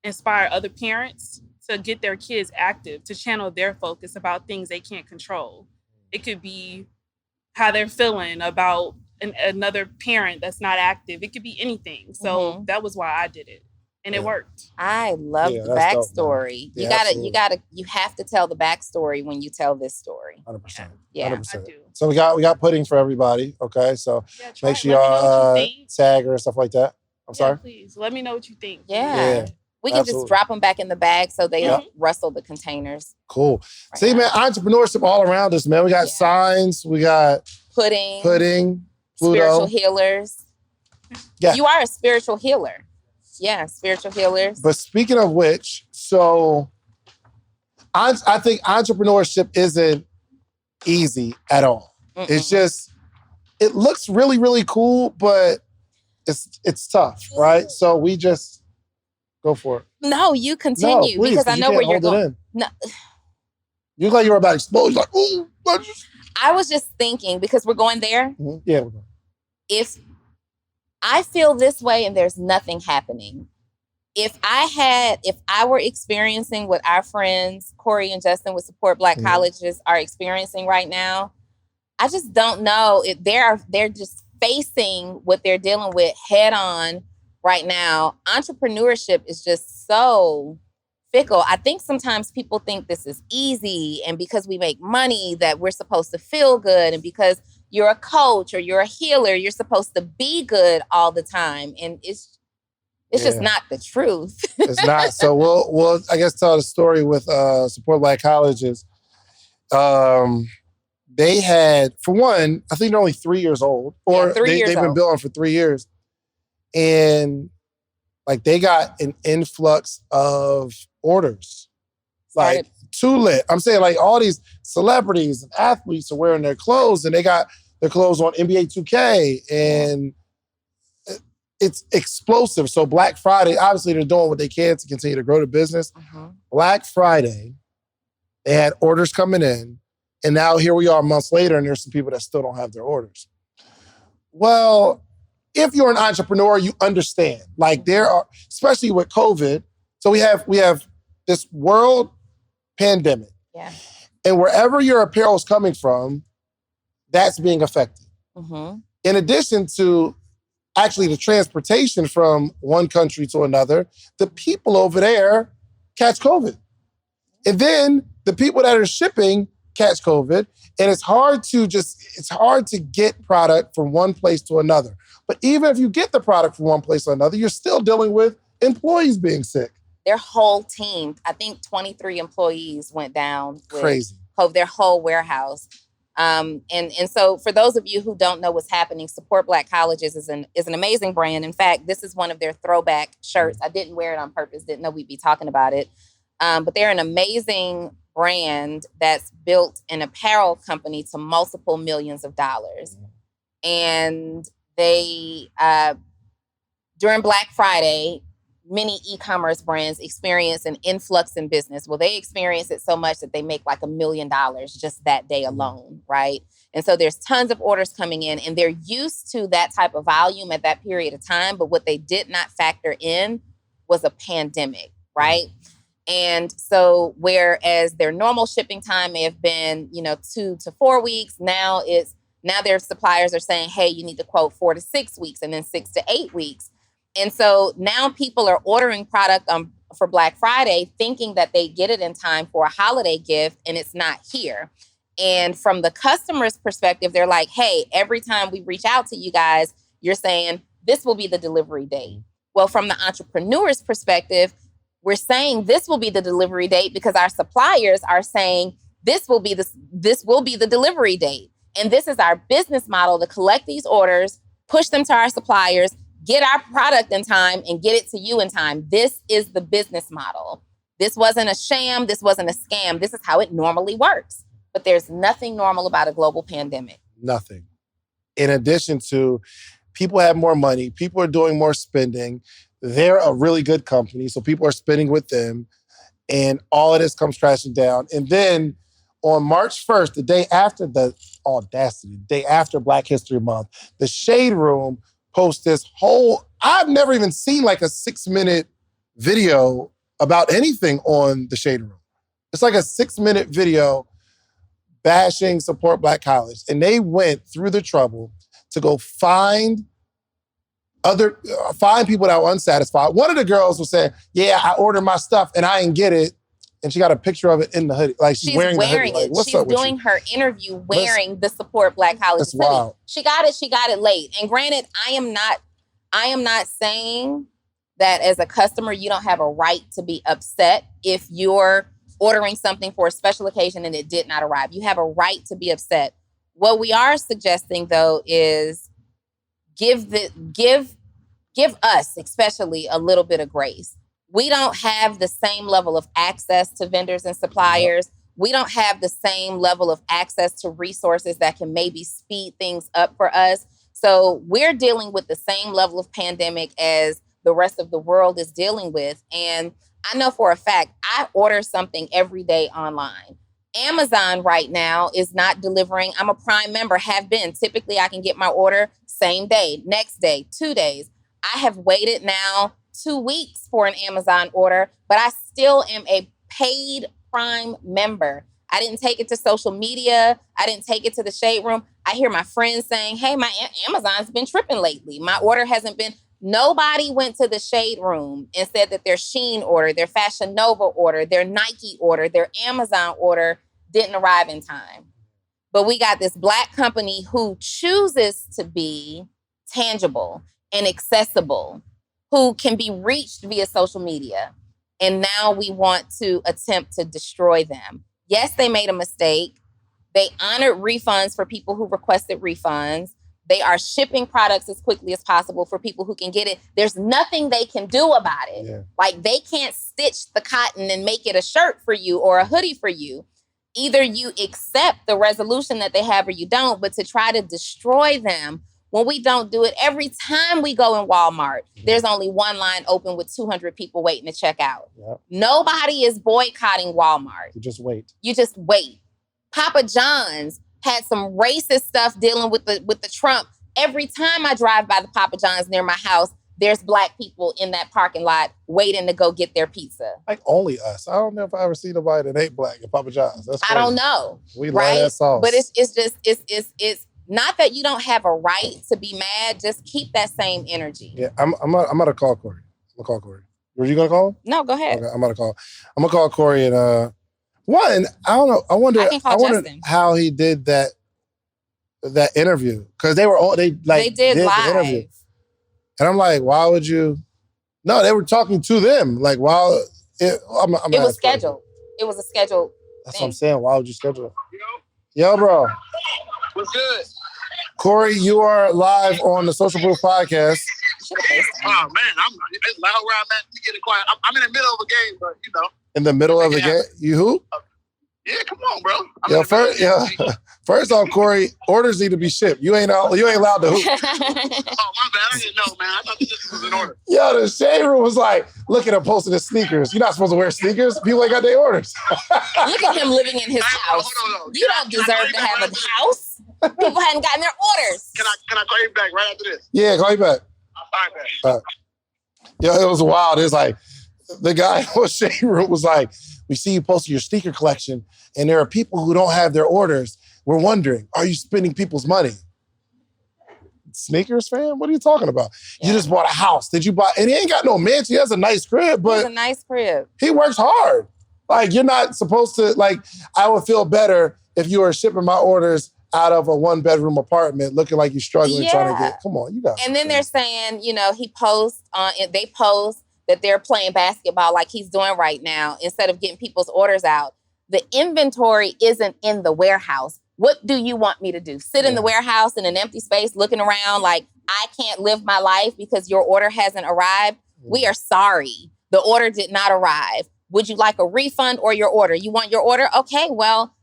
inspire other parents to get their kids active, to channel their focus about things they can't control. It could be how they're feeling about another parent that's not active. It could be anything. So that was why I did it. And it worked. I love the backstory. Dope, you have to tell the backstory when you tell this story. 100%. Yeah, 100%. I do. So we got pudding for everybody. Okay, so make sure y'all tag her and stuff like that. I'm sorry. Please let me know what you think. Yeah. We can just drop them back in the bag so they don't rustle the containers. Cool. Right. See, man, entrepreneurship all around us, man. We got signs. We got pudding. Pluto. Spiritual healers. Yeah. You are a spiritual healer. Yeah, spiritual healers. But speaking of which, so I think entrepreneurship isn't easy at all. It's just, it looks really, really cool, but it's tough, right? So we just go for it. No, you continue please, because I know where you're going. No. You look like you're about to explode. You're like, ooh. I was just thinking, because we're going there. Mm-hmm. Yeah, we're going. If I feel this way and there's nothing happening. If I were experiencing what our friends, Corey and Justin with Support Black Colleges are experiencing right now, I just don't know if they're just facing what they're dealing with head on right now. Entrepreneurship is just so fickle. I think sometimes people think this is easy, and because we make money that we're supposed to feel good, and because you're a coach or you're a healer, you're supposed to be good all the time. And It's just not the truth. It's not. So we'll I guess tell the story with Support Black Colleges. They had, for one, I think they're only 3 years old, or they've been building for 3 years, and like they got an influx of orders, like too lit. I'm saying like all these celebrities and athletes are wearing their clothes, and they got their clothes on NBA 2K, and it's explosive. So Black Friday, obviously they're doing what they can to continue to grow the business. Black Friday, they had orders coming in, and now here we are months later, and there's some people that still don't have their orders. Well, if you're an entrepreneur, you understand. Like there are, especially with COVID, so we have this world pandemic. Yeah. And wherever your apparel is coming from, that's being affected. In addition to actually the transportation from one country to another, the people over there catch COVID. And then the people that are shipping catch COVID. And it's hard to get product from one place to another. But even if you get the product from one place to another, you're still dealing with employees being sick. Their whole team, I think 23 employees went down. Crazy. Their whole warehouse. And so for those of you who don't know what's happening, Support Black Colleges is an amazing brand. In fact, this is one of their throwback shirts. I didn't wear it on purpose, didn't know we'd be talking about it. But they're an amazing brand that's built an apparel company to multiple millions of dollars. And they, during Black Friday, many e-commerce brands experience an influx in business. Well, they experience it so much that they make like $1 million just that day alone, right? And so there's tons of orders coming in, and they're used to that type of volume at that period of time. But what they did not factor in was a pandemic, right? And so whereas their normal shipping time may have been, 2 to 4 weeks, now their suppliers are saying, hey, you need to quote 4 to 6 weeks and then 6 to 8 weeks. And so now people are ordering product for Black Friday thinking that they get it in time for a holiday gift, and it's not here. And from the customer's perspective, they're like, hey, every time we reach out to you guys, you're saying this will be the delivery date. Well, from the entrepreneur's perspective, we're saying this will be the delivery date because our suppliers are saying this will be the delivery date. And this is our business model to collect these orders, push them to our suppliers, get our product in time, and get it to you in time. This is the business model. This wasn't a sham. This wasn't a scam. This is how it normally works. But there's nothing normal about a global pandemic. Nothing. In addition to, people have more money. People are doing more spending. They're a really good company, so people are spending with them. And all of this comes crashing down. And then on March 1st, the day after the day after Black History Month, the Shade Room posts this whole, I've never even seen like a 6-minute video about anything on the Shade Room. It's like a 6-minute video bashing Support Black College. And they went through the trouble to go find people that were unsatisfied. One of the girls was saying, yeah, I ordered my stuff and I didn't get it. And she got a picture of it in the hoodie. Like she's wearing the hoodie. Like, what's up with you? She's doing her interview wearing the Support Black College hoodie. Wild. She got it late. And granted, I am not saying that as a customer, you don't have a right to be upset if you're ordering something for a special occasion and it did not arrive. You have a right to be upset. What we are suggesting, though, is give us, especially, a little bit of grace. We don't have the same level of access to vendors and suppliers. We don't have the same level of access to resources that can maybe speed things up for us. So we're dealing with the same level of pandemic as the rest of the world is dealing with. And I know for a fact, I order something every day online. Amazon right now is not delivering. I'm a Prime member, have been. Typically, I can get my order same day, next day, 2 days. I have waited now 2 weeks for an Amazon order, but I still am a paid Prime member. I didn't take it to social media. I didn't take it to the Shade Room. I hear my friends saying, hey, my Amazon's been tripping lately. My order hasn't been. Nobody went to the Shade Room and said that their Shein order, their Fashion Nova order, their Nike order, their Amazon order didn't arrive in time. But we got this Black company who chooses to be tangible and accessible who can be reached via social media. And now we want to attempt to destroy them. Yes, they made a mistake. They honored refunds for people who requested refunds. They are shipping products as quickly as possible for people who can get it. There's nothing they can do about it. Yeah. Like, they can't stitch the cotton and make it a shirt for you or a hoodie for you. Either you accept the resolution that they have or you don't, but to try to destroy them when we don't do it, every time we go in Walmart, there's only one line open with 200 people waiting to check out. Yep. Nobody is boycotting Walmart. You just wait. You just wait. Papa John's had some racist stuff dealing with the Trump. Every time I drive by the Papa John's near my house, there's Black people in that parking lot waiting to go get their pizza. Like, only us. I don't know if I ever seen nobody that ain't Black at Papa John's. That's crazy. I don't know. We right? love that sauce. But it's not that you don't have a right to be mad. Just keep that same energy. Yeah, I'm gonna call Corey. I'm gonna call Corey. Were you gonna call him? No, go ahead. Okay, I'm gonna call Corey and one. I don't know. I wonder Justin. how he did that interview, because they did live. The interview. And I'm like, why would you? No, they were talking to them. Like, why? It was scheduled. It was a scheduled. That's what I'm saying. Why would you schedule it? Yo, bro. What's good? Corey, you are live on the Social Proof Podcast. Oh man, it's loud where I'm at. You get it quiet. I'm in the middle of a game, but you know. In the middle of a game, you who? Yeah, come on, bro. First off, Corey, orders need to be shipped. You ain't allowed to hoop. Oh my bad, I didn't know, man. I thought this was an order. Yo, the shade room was like, look at him posting his sneakers. You're not supposed to wear sneakers. People ain't got their orders. Look at him living in his house. Hold on. You don't deserve to have a house. People hadn't gotten their orders. Can I call you back right after this? Yeah, call you back. All right, Yo, it was wild. It was like, the guy on shade room was like, we see you posting your sneaker collection, and there are people who don't have their orders. We're wondering, are you spending people's money? Sneakers, fam? What are you talking about? Yeah. You just bought a house. Did you buy? And he ain't got no mansion. He has a nice crib, but he has a nice crib. He works hard. Like, you're not supposed to, like, I would feel better if you were shipping my orders out of a 1-bedroom apartment looking like you're struggling trying to get, come on, you got. And then they're saying, they post that they're playing basketball like he's doing right now instead of getting people's orders out. The inventory isn't in the warehouse. What do you want me to do? Sit in the warehouse in an empty space looking around like I can't live my life because your order hasn't arrived? We are sorry. The order did not arrive. Would you like a refund or your order? You want your order? Okay, well,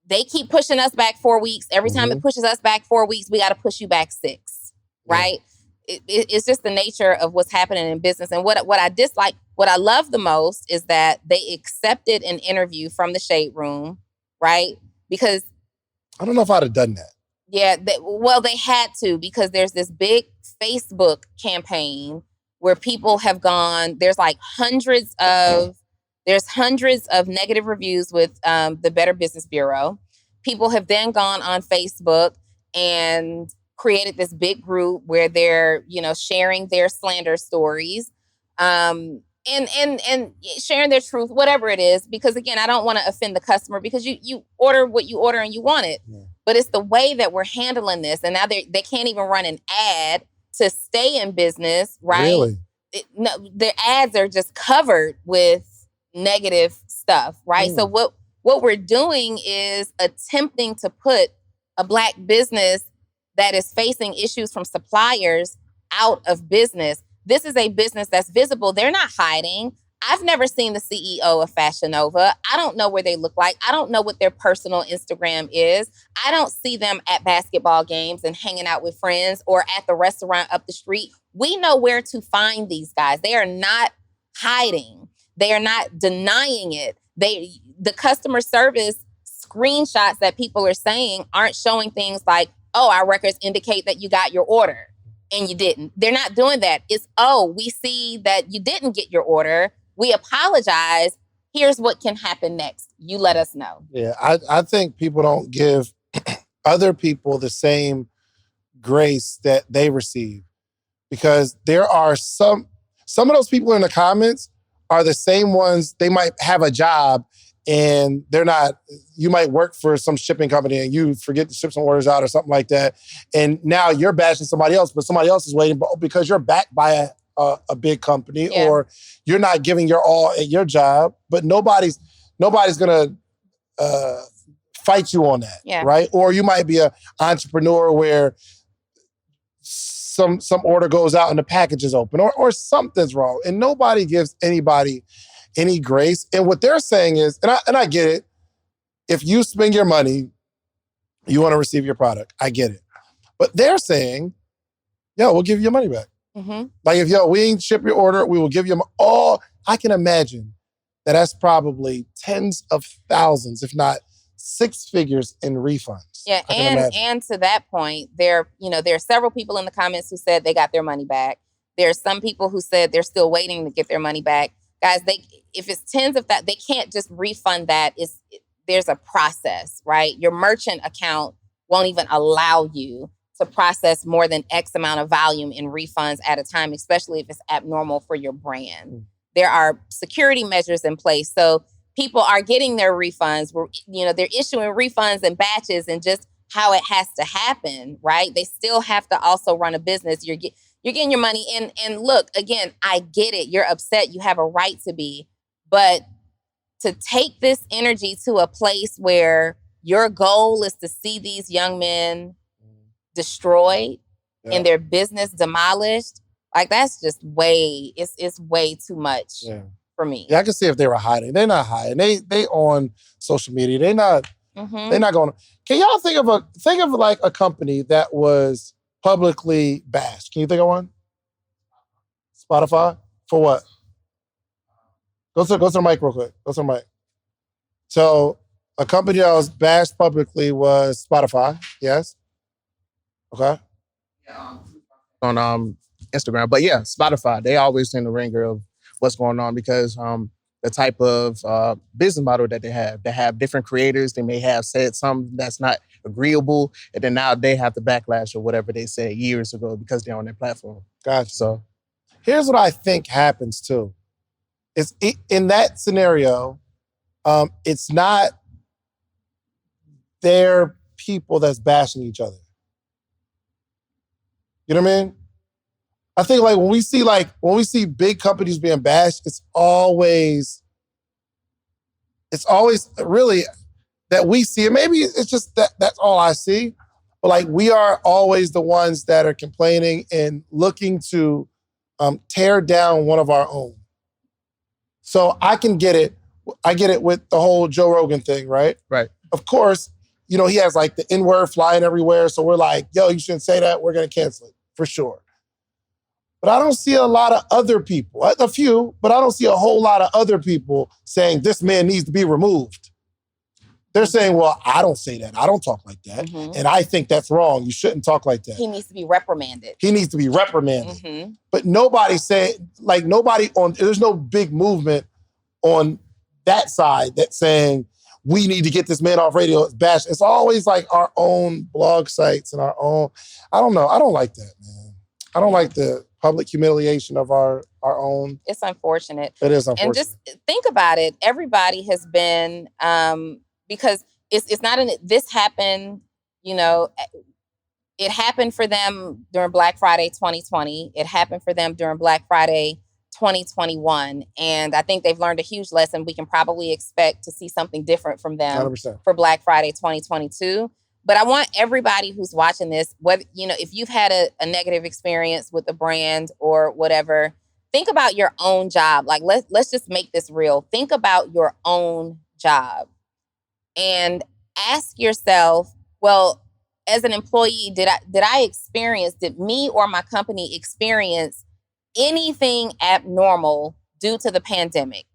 they keep pushing us back 4 weeks. Every time it pushes us back 4 weeks, we got to push you back 6, right? It's just the nature of what's happening in business. And what I dislike, what I love the most is that they accepted an interview from the Shade Room, right? Because I don't know if I'd have done that. Yeah, they had to, because there's this big Facebook campaign where people have gone, there's hundreds of negative reviews with the Better Business Bureau. People have then gone on Facebook and created this big group where they're, sharing their slander stories, and sharing their truth, whatever it is. Because again, I don't want to offend the customer, because you order what you order and you want it. Yeah. But it's the way that we're handling this. And now they can't even run an ad to stay in business, right? Really? Their ads are just covered with negative stuff, right? So what we're doing is attempting to put a Black business that is facing issues from suppliers out of business. This is a business that's visible. They're not hiding. I've never seen the CEO of Fashion Nova. I don't know where they look like. I don't know what their personal Instagram is. I don't see them at basketball games and hanging out with friends or at the restaurant up the street. We know where to find these guys. They are not hiding. They are not denying it. The customer service screenshots that people are saying aren't showing things like, oh, our records indicate that you got your order and you didn't. They're not doing that. It's, oh, we see that you didn't get your order. We apologize. Here's what can happen next. You let us know. Yeah, I think people don't give other people the same grace that they receive, because there are some of those people in the comments are the same ones. They might have a job and they're not, you might work for some shipping company and you forget to ship some orders out or something like that. And now you're bashing somebody else, but somebody else is waiting because you're backed by a big company, or you're not giving your all at your job, but nobody's gonna fight you on that, right? Or you might be an entrepreneur where some order goes out and the package is open, or something's wrong, and nobody gives anybody any grace. And what they're saying is, and I get it, if you spend your money, you want to receive your product. I get it. But they're saying, yo, we'll give you your money back. Like if, we ain't ship your order, we will give you all. I can imagine that's probably tens of thousands, if not six figures in refunds. Yeah, and to that point, there are several people in the comments who said they got their money back. There's some people who said they're still waiting to get their money back. Guys, if it's tens of that, they can't just refund that. There's a process, right? Your merchant account won't even allow you to process more than X amount of volume in refunds at a time, especially if it's abnormal for your brand. There are security measures in place. So people are getting their refunds. They're issuing refunds in batches, and just how it has to happen, right? They still have to also run a business. You're getting your money in. And look, again, I get it. You're upset. You have a right to be. But to take this energy to a place where your goal is to see these young men destroyed and their business demolished, like that's just it's way too much for me. Yeah, I can see if they were hiding. They're not hiding. They on social media. They're not going. Can y'all think of like a company that was publicly bashed? Can you think of one? Spotify? For what? Go to the mic real quick. Go to the mic. So a company that was bashed publicly was Spotify. Yes. Okay. On Instagram, but yeah, Spotify. They always in the ringer of what's going on because the type of business model that they have different creators. They may have said something that's not agreeable, and then now they have the backlash of whatever they said years ago because they're on their platform. Gotcha. So here's what I think happens too. In that scenario, it's not their people that's bashing each other. You know what I mean? I think when we see big companies being bashed, it's always really that we see it. Maybe it's just that's all I see. But we are always the ones that are complaining and looking to tear down one of our own. So I can get it. I get it with the whole Joe Rogan thing, right? Right. Of course, he has the N-word flying everywhere. So we're like, yo, you shouldn't say that. We're going to cancel it for sure. But I don't see a lot of other people, a few, but I don't see a whole lot of other people saying this man needs to be removed. They're saying, well, I don't say that. I don't talk like that. And I think that's wrong. You shouldn't talk like that. He needs to be reprimanded. But nobody there's no big movement on that side that's saying, we need to get this man off radio. It's always our own blog sites and our own. I don't know. I don't like that, man. I don't like the public humiliation of our own. It's unfortunate. It is unfortunate. And just think about it. Everybody has been, because it's not this happened, it happened for them during Black Friday 2020. It happened for them during Black Friday 2021. And I think they've learned a huge lesson. We can probably expect to see something different from them 100%. For Black Friday 2022. But I want everybody who's watching this, whether, if you've had a negative experience with a brand or whatever, think about your own job. Let's just make this real. Think about your own job and ask yourself, well, as an employee, did me or my company experience anything abnormal due to the pandemic?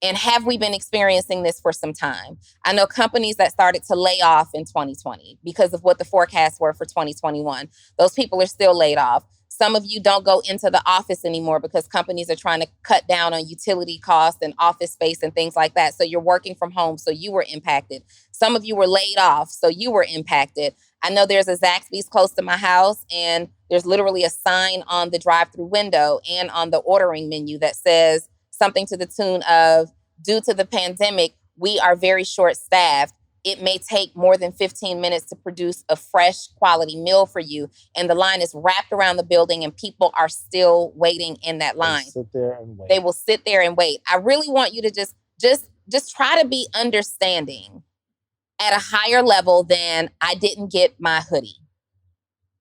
And have we been experiencing this for some time? I know companies that started to lay off in 2020 because of what the forecasts were for 2021. Those people are still laid off. Some of you don't go into the office anymore because companies are trying to cut down on utility costs and office space and things like that. So you're working from home, so you were impacted. Some of you were laid off, so you were impacted. I know there's a Zaxby's close to my house, and there's literally a sign on the drive-through window and on the ordering menu that says something to the tune of, due to the pandemic, we are very short-staffed. it may take more than 15 minutes to produce a fresh quality meal for you. And the line is wrapped around the building and people are still waiting in that line. Sit there and wait. They will sit there and wait. I really want you to just try to be understanding at a higher level than I didn't get my hoodie.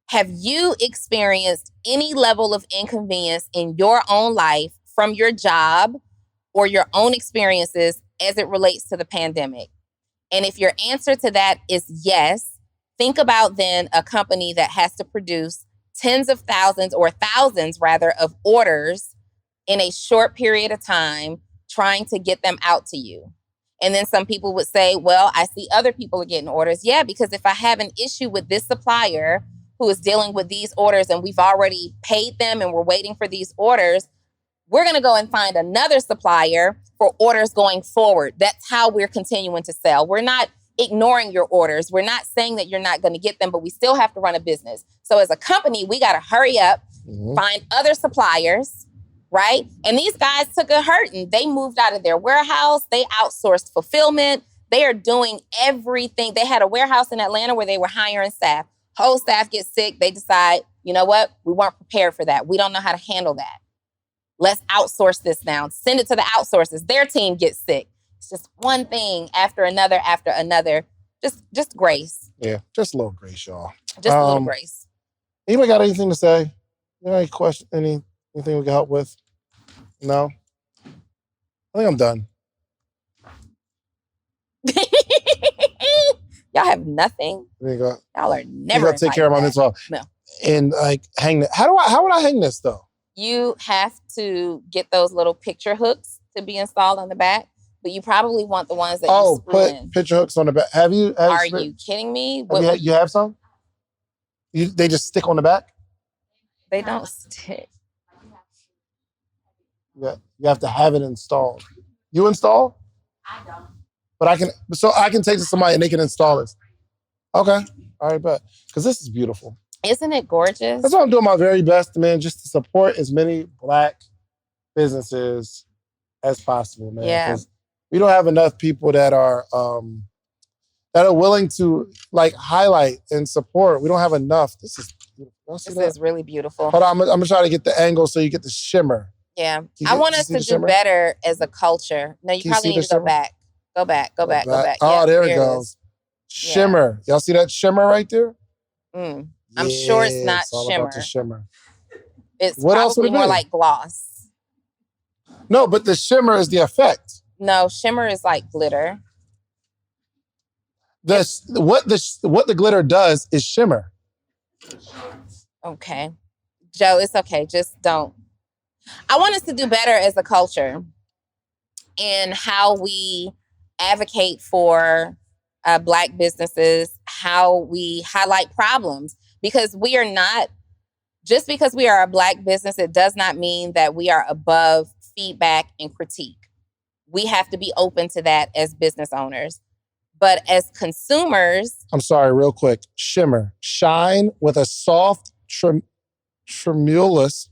Have you experienced any level of inconvenience in your own life from your job or your own experiences as it relates to the pandemic? And if your answer to that is yes, think about then a company that has to produce tens of thousands or thousands rather of orders in a short period of time, trying to get them out to you. And then some people would say, well, I see other people are getting orders. Yeah, because if I have an issue with this supplier who is dealing with these orders and we've already paid them and we're waiting for these orders, we're going to go and find another supplier for orders going forward. That's how we're continuing to sell. We're not ignoring your orders. We're not saying that you're not going to get them, but we still have to run a business. So as a company, we got to hurry up, find other suppliers, right? And these guys took a hurting. They moved out of their warehouse. They outsourced fulfillment. They are doing everything. They had a warehouse in Atlanta where they were hiring staff. Whole staff gets sick. They decide, you know what? We weren't prepared for that. We don't know how to handle that. Let's outsource this now. Send it to the outsourcers. Their team gets sick. It's just one thing after another, after another. Just grace. Yeah, just a little grace, y'all. Just a little grace. Anybody got anything to say? Any question? Anything we can help with? No? I think I'm done. Y'all have nothing. There you go. Y'all are never. I gotta take care of my mental health. No. And like hang that. How would I hang this though? You have to get those little picture hooks to be installed on the back, but you probably want the ones that you screw in. Put picture hooks on the back. Have you? Are you kidding me? You have some? They just stick on the back? They don't stick. Yeah, you have to have it installed. You install? I don't. But I can take it to somebody and they can install it. Okay. All right, bet. Because this is beautiful. Isn't it gorgeous? That's why I'm doing my very best, man, just to support as many Black businesses as possible, man. Yeah. We don't have enough people that are willing to like highlight and support. We don't have enough. This is beautiful. This is really beautiful. Hold on, I'm gonna try to get the angle so you get the shimmer. Yeah. I want us to do better as a culture. No, you probably need to go back. Go back. Oh, Yeah, there it goes. Shimmer. Yeah. Y'all see that shimmer right there? I'm sure it's not all shimmer. About the shimmer. It's what else would probably it be? more like gloss. No, but the shimmer is the effect. No, shimmer is like glitter. What the glitter does is shimmer. Okay. Joe, it's okay. Just don't. I want us to do better as a culture in how we advocate for Black businesses, how we highlight problems, because we are not, just because we are a Black business, it does not mean that we are above feedback and critique. We have to be open to that as business owners. But as consumers... I'm sorry, real quick. Shimmer. Shine with a soft, tremulous.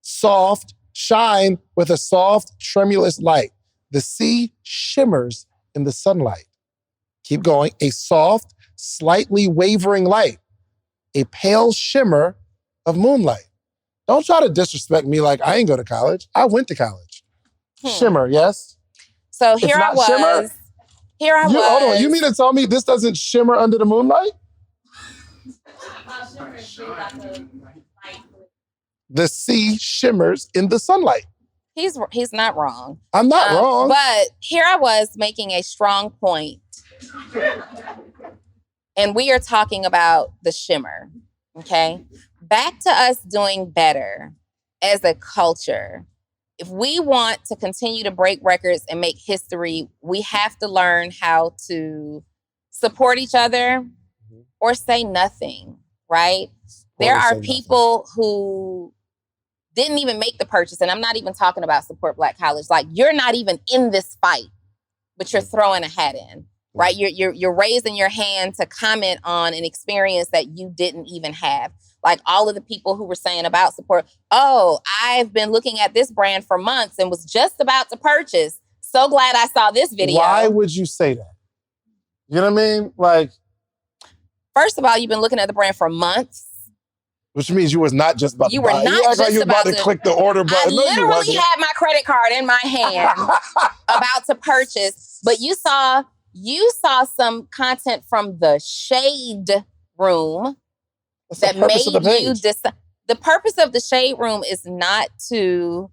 Soft. Shine with a soft, tremulous light. The sea shimmers in the sunlight. Keep going. A soft, slightly wavering light. A pale shimmer of moonlight. Don't try to disrespect me like I ain't go to college. I went to college. Shimmer, yes? So here I was. Shimmer? Hold on. You mean to tell me this doesn't shimmer under the moonlight? The sea shimmers in the sunlight. He's not wrong. I'm not wrong. But here I was making a strong point. And we are talking about the shimmer, okay? Back to us doing better as a culture. If we want to continue to break records and make history, we have to learn how to support each other or say nothing, right? There are people who didn't even make the purchase, and I'm not even talking about support Black college. Like, you're not even in this fight, but you're throwing a hat in, right? You're raising your hand to comment on an experience that you didn't even have. Like all of the people who were saying about support, oh, I've been looking at this brand for months and was just about to purchase. So glad I saw this video. Why would you say that? You know what I mean? Like, first of all, you've been looking at the brand for months. which means you was not just about You to were buy. not You act like just you was about to about to- click the order I button. No, you literally wasn't. had my credit card in my hand about to purchase, but you saw some content from the Shade Room What's that the purpose made of the you page? decide. The purpose of the Shade Room is not to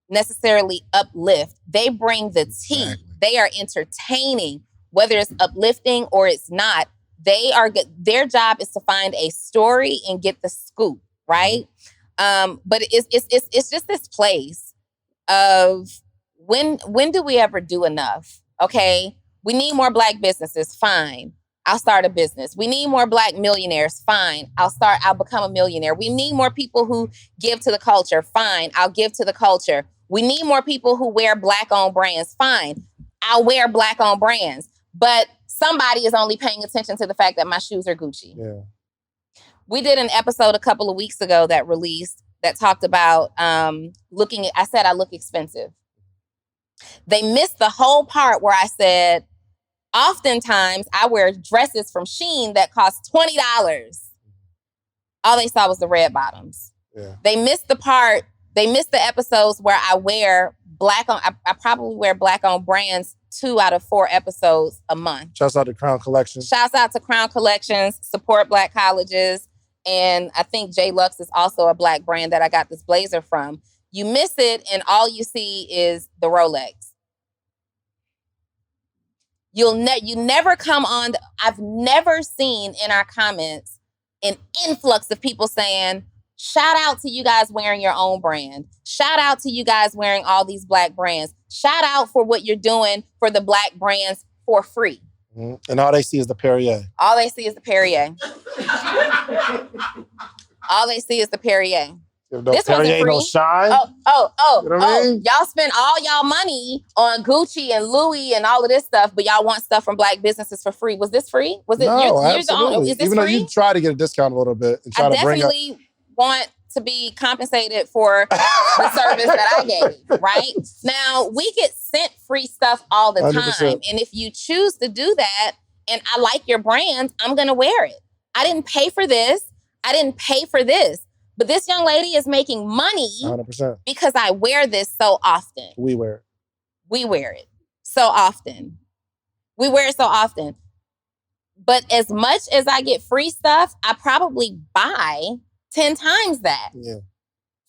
necessarily uplift. They bring the tea. Exactly. They are entertaining, whether it's uplifting or it's not. They are good. Their job is to find a story and get the scoop, right? But it's just this place of when do we ever do enough? Okay, we need more Black businesses. Fine, I'll start a business. We need more Black millionaires. Fine, I'll become a millionaire. We need more people who give to the culture. Fine, I'll give to the culture. We need more people who wear Black-owned brands. Fine, I'll wear Black-owned brands. But somebody is only paying attention to the fact that my shoes are Gucci. Yeah. We did an episode a couple of weeks ago that released that talked about I said I look expensive. They missed the whole part where I said, oftentimes I wear dresses from Shein that cost $20. All they saw was the red bottoms. Yeah. They missed the episodes where I wear I probably wear Black-owned brands 2 out of 4 episodes a month. Shouts out to Crown Collections. Shouts out to Crown Collections, support Black colleges. And I think J Lux is also a Black brand that I got this blazer from. You miss it and all you see is the Rolex. You never come on. I've never seen in our comments an influx of people saying, shout out to you guys wearing your own brand. Shout out to you guys wearing all these Black brands. Shout out for what you're doing for the Black brands for free. Mm-hmm. And all they see is the Perrier. All they see is the Perrier. All they see is the Perrier. No This wasn't Perrier, free. no shine. Oh. You know what I mean? Y'all spend all y'all money on Gucci and Louis and all of this stuff, but y'all want stuff from Black businesses for free. Was this free? Was it No, yours absolutely. own? Is this Even though free? you try to get a discount a little bit and try I to bring up. definitely want to be compensated for the service that I gave, right? Now, we get sent free stuff all the 100%. time. And if you choose to do that and I like your brand, I'm going to wear it. I didn't pay for this. I didn't pay for this. But this young lady is making money 100%. because I wear this so often. We wear it. We wear it so often. We wear it so often. But as much as I get free stuff, I probably buy 10 times that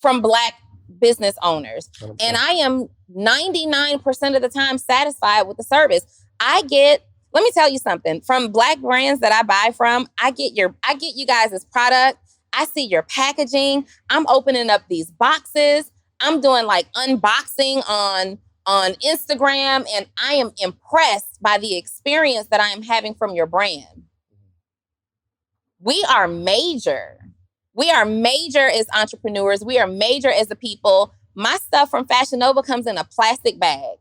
from Black business owners. 100%. And I am 99% of the time satisfied with the service. Let me tell you something, from Black brands that I buy from, I get you guys' product. I see your packaging. I'm opening up these boxes. I'm doing like unboxing on Instagram, and I am impressed by the experience that I am having from your brand. We are major. We are major as entrepreneurs. We are major as a people. My stuff from Fashion Nova comes in a plastic bag.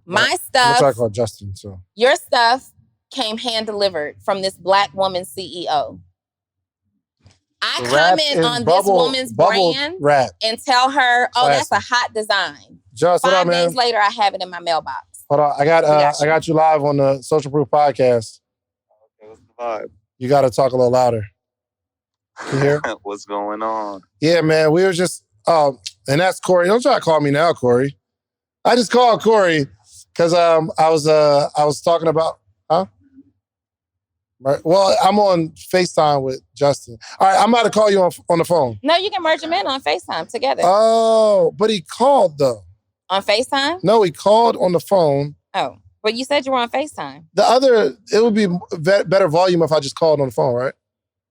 My stuff. I'm gonna talk about Justin, so. Your stuff came hand delivered from this Black woman CEO. I comment on this woman's brand and tell her, "Oh, that's a hot design." Just, 5 days later, I have it in my mailbox. Hold on, I got you live on the Social Proof podcast. Okay, what's the vibe? You got to talk a little louder. You hear? What's going on? Yeah, man. We were just, and that's Corey. Don't try to call me now, Corey. I just called Corey because I was talking about, huh? Right. Well, I'm on FaceTime with Justin. All right, I'm about to call you on the phone. No, you can merge them in on FaceTime together. Oh, but he called though. On FaceTime? No, he called on the phone. Oh, but you said you were on FaceTime. It would be better volume if I just called on the phone, right?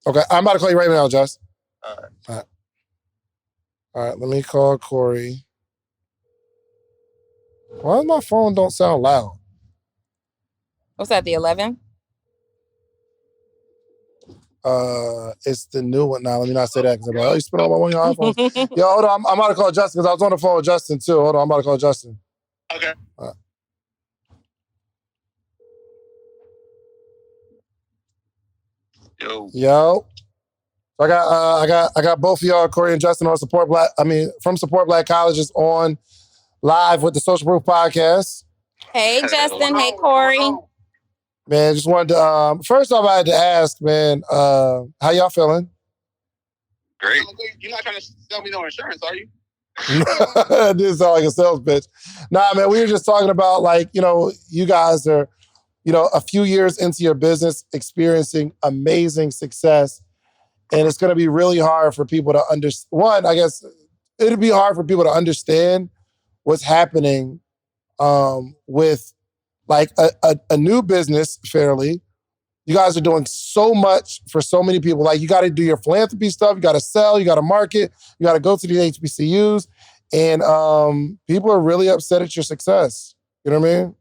Okay, I'm about to call you right now, Justin. All right. All right, let me call Corey. Why my phone don't sound loud? What's that, the 11? It's the new one now. Let me not say that because I'm like, oh, you spent all my money on iPhones. Yo, hold on. I'm about to call Justin because I was on the phone with Justin too. Hold on, I'm about to call Justin. Okay. Yo. So I got both of y'all, Corey and Justin, on from Support Black Colleges on live with the Social Proof podcast. Hey, Justin. Hey, Corey. Man, just wanted to, first off, I had to ask, man, how y'all feeling? Great. You're not trying to sell me no insurance, are you? It didn't sound like a sales pitch. Nah, man, we were just talking about, like, you know, you guys are, you know, a few years into your business, experiencing amazing success. And it's going to be really hard for people to understand. One, I guess it'd be hard for people to understand what's happening with like a new business, fairly. You guys are doing so much for so many people. Like, you got to do your philanthropy stuff. You got to sell. You got to market. You got to go to the HBCUs. And people are really upset at your success. You know what I mean?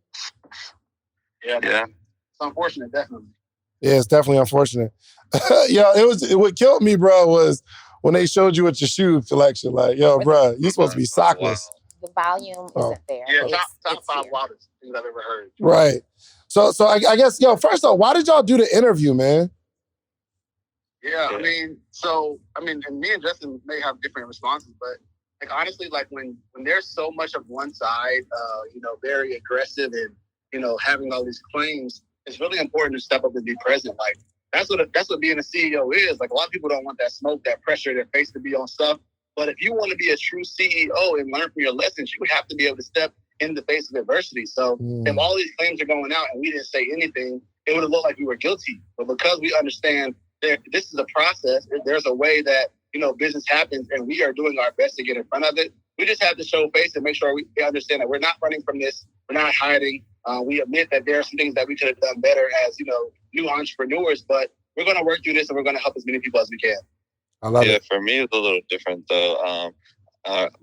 Yeah. It's unfortunate, definitely. Yeah, it's definitely unfortunate. What killed me, bro, was when they showed you with your shoe collection. Like, yo, bro, you're supposed to be sockless. The volume isn't there. Yeah, top 5 wildest things I've ever heard. Right. So I guess, first off, why did y'all do the interview, man? Yeah, I mean, and me and Justin may have different responses, but like honestly, like when there's so much of one side, very aggressive and having all these claims, it's really important to step up and be present. Like that's what being a CEO is. Like a lot of people don't want that smoke, that pressure, their face to be on stuff. But if you want to be a true CEO and learn from your lessons, you have to be able to step in the face of adversity. So if all these claims are going out and we didn't say anything, it would have looked like we were guilty. But because we understand that this is a process, there's a way that, business happens and we are doing our best to get in front of it. We just have to show face and make sure we understand that we're not running from this. We're not hiding. We admit that there are some things that we could have done better as, new entrepreneurs, but we're going to work through this and we're going to help as many people as we can. I love it. For me, it's a little different though.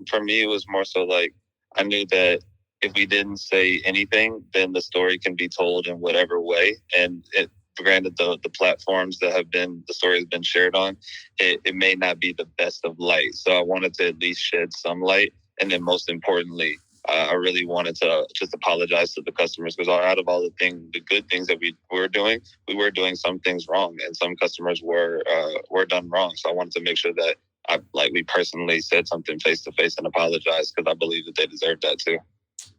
For me, it was more so like I knew that if we didn't say anything, then the story can be told in whatever way. And granted, the platforms that the story has been shared on, it may not be the best of light. So I wanted to at least shed some light. And then most importantly, I really wanted to just apologize to the customers because out of all the good things that we were doing some things wrong, and some customers were done wrong. So I wanted to make sure that we personally said something face to face and apologized because I believe that they deserve that too.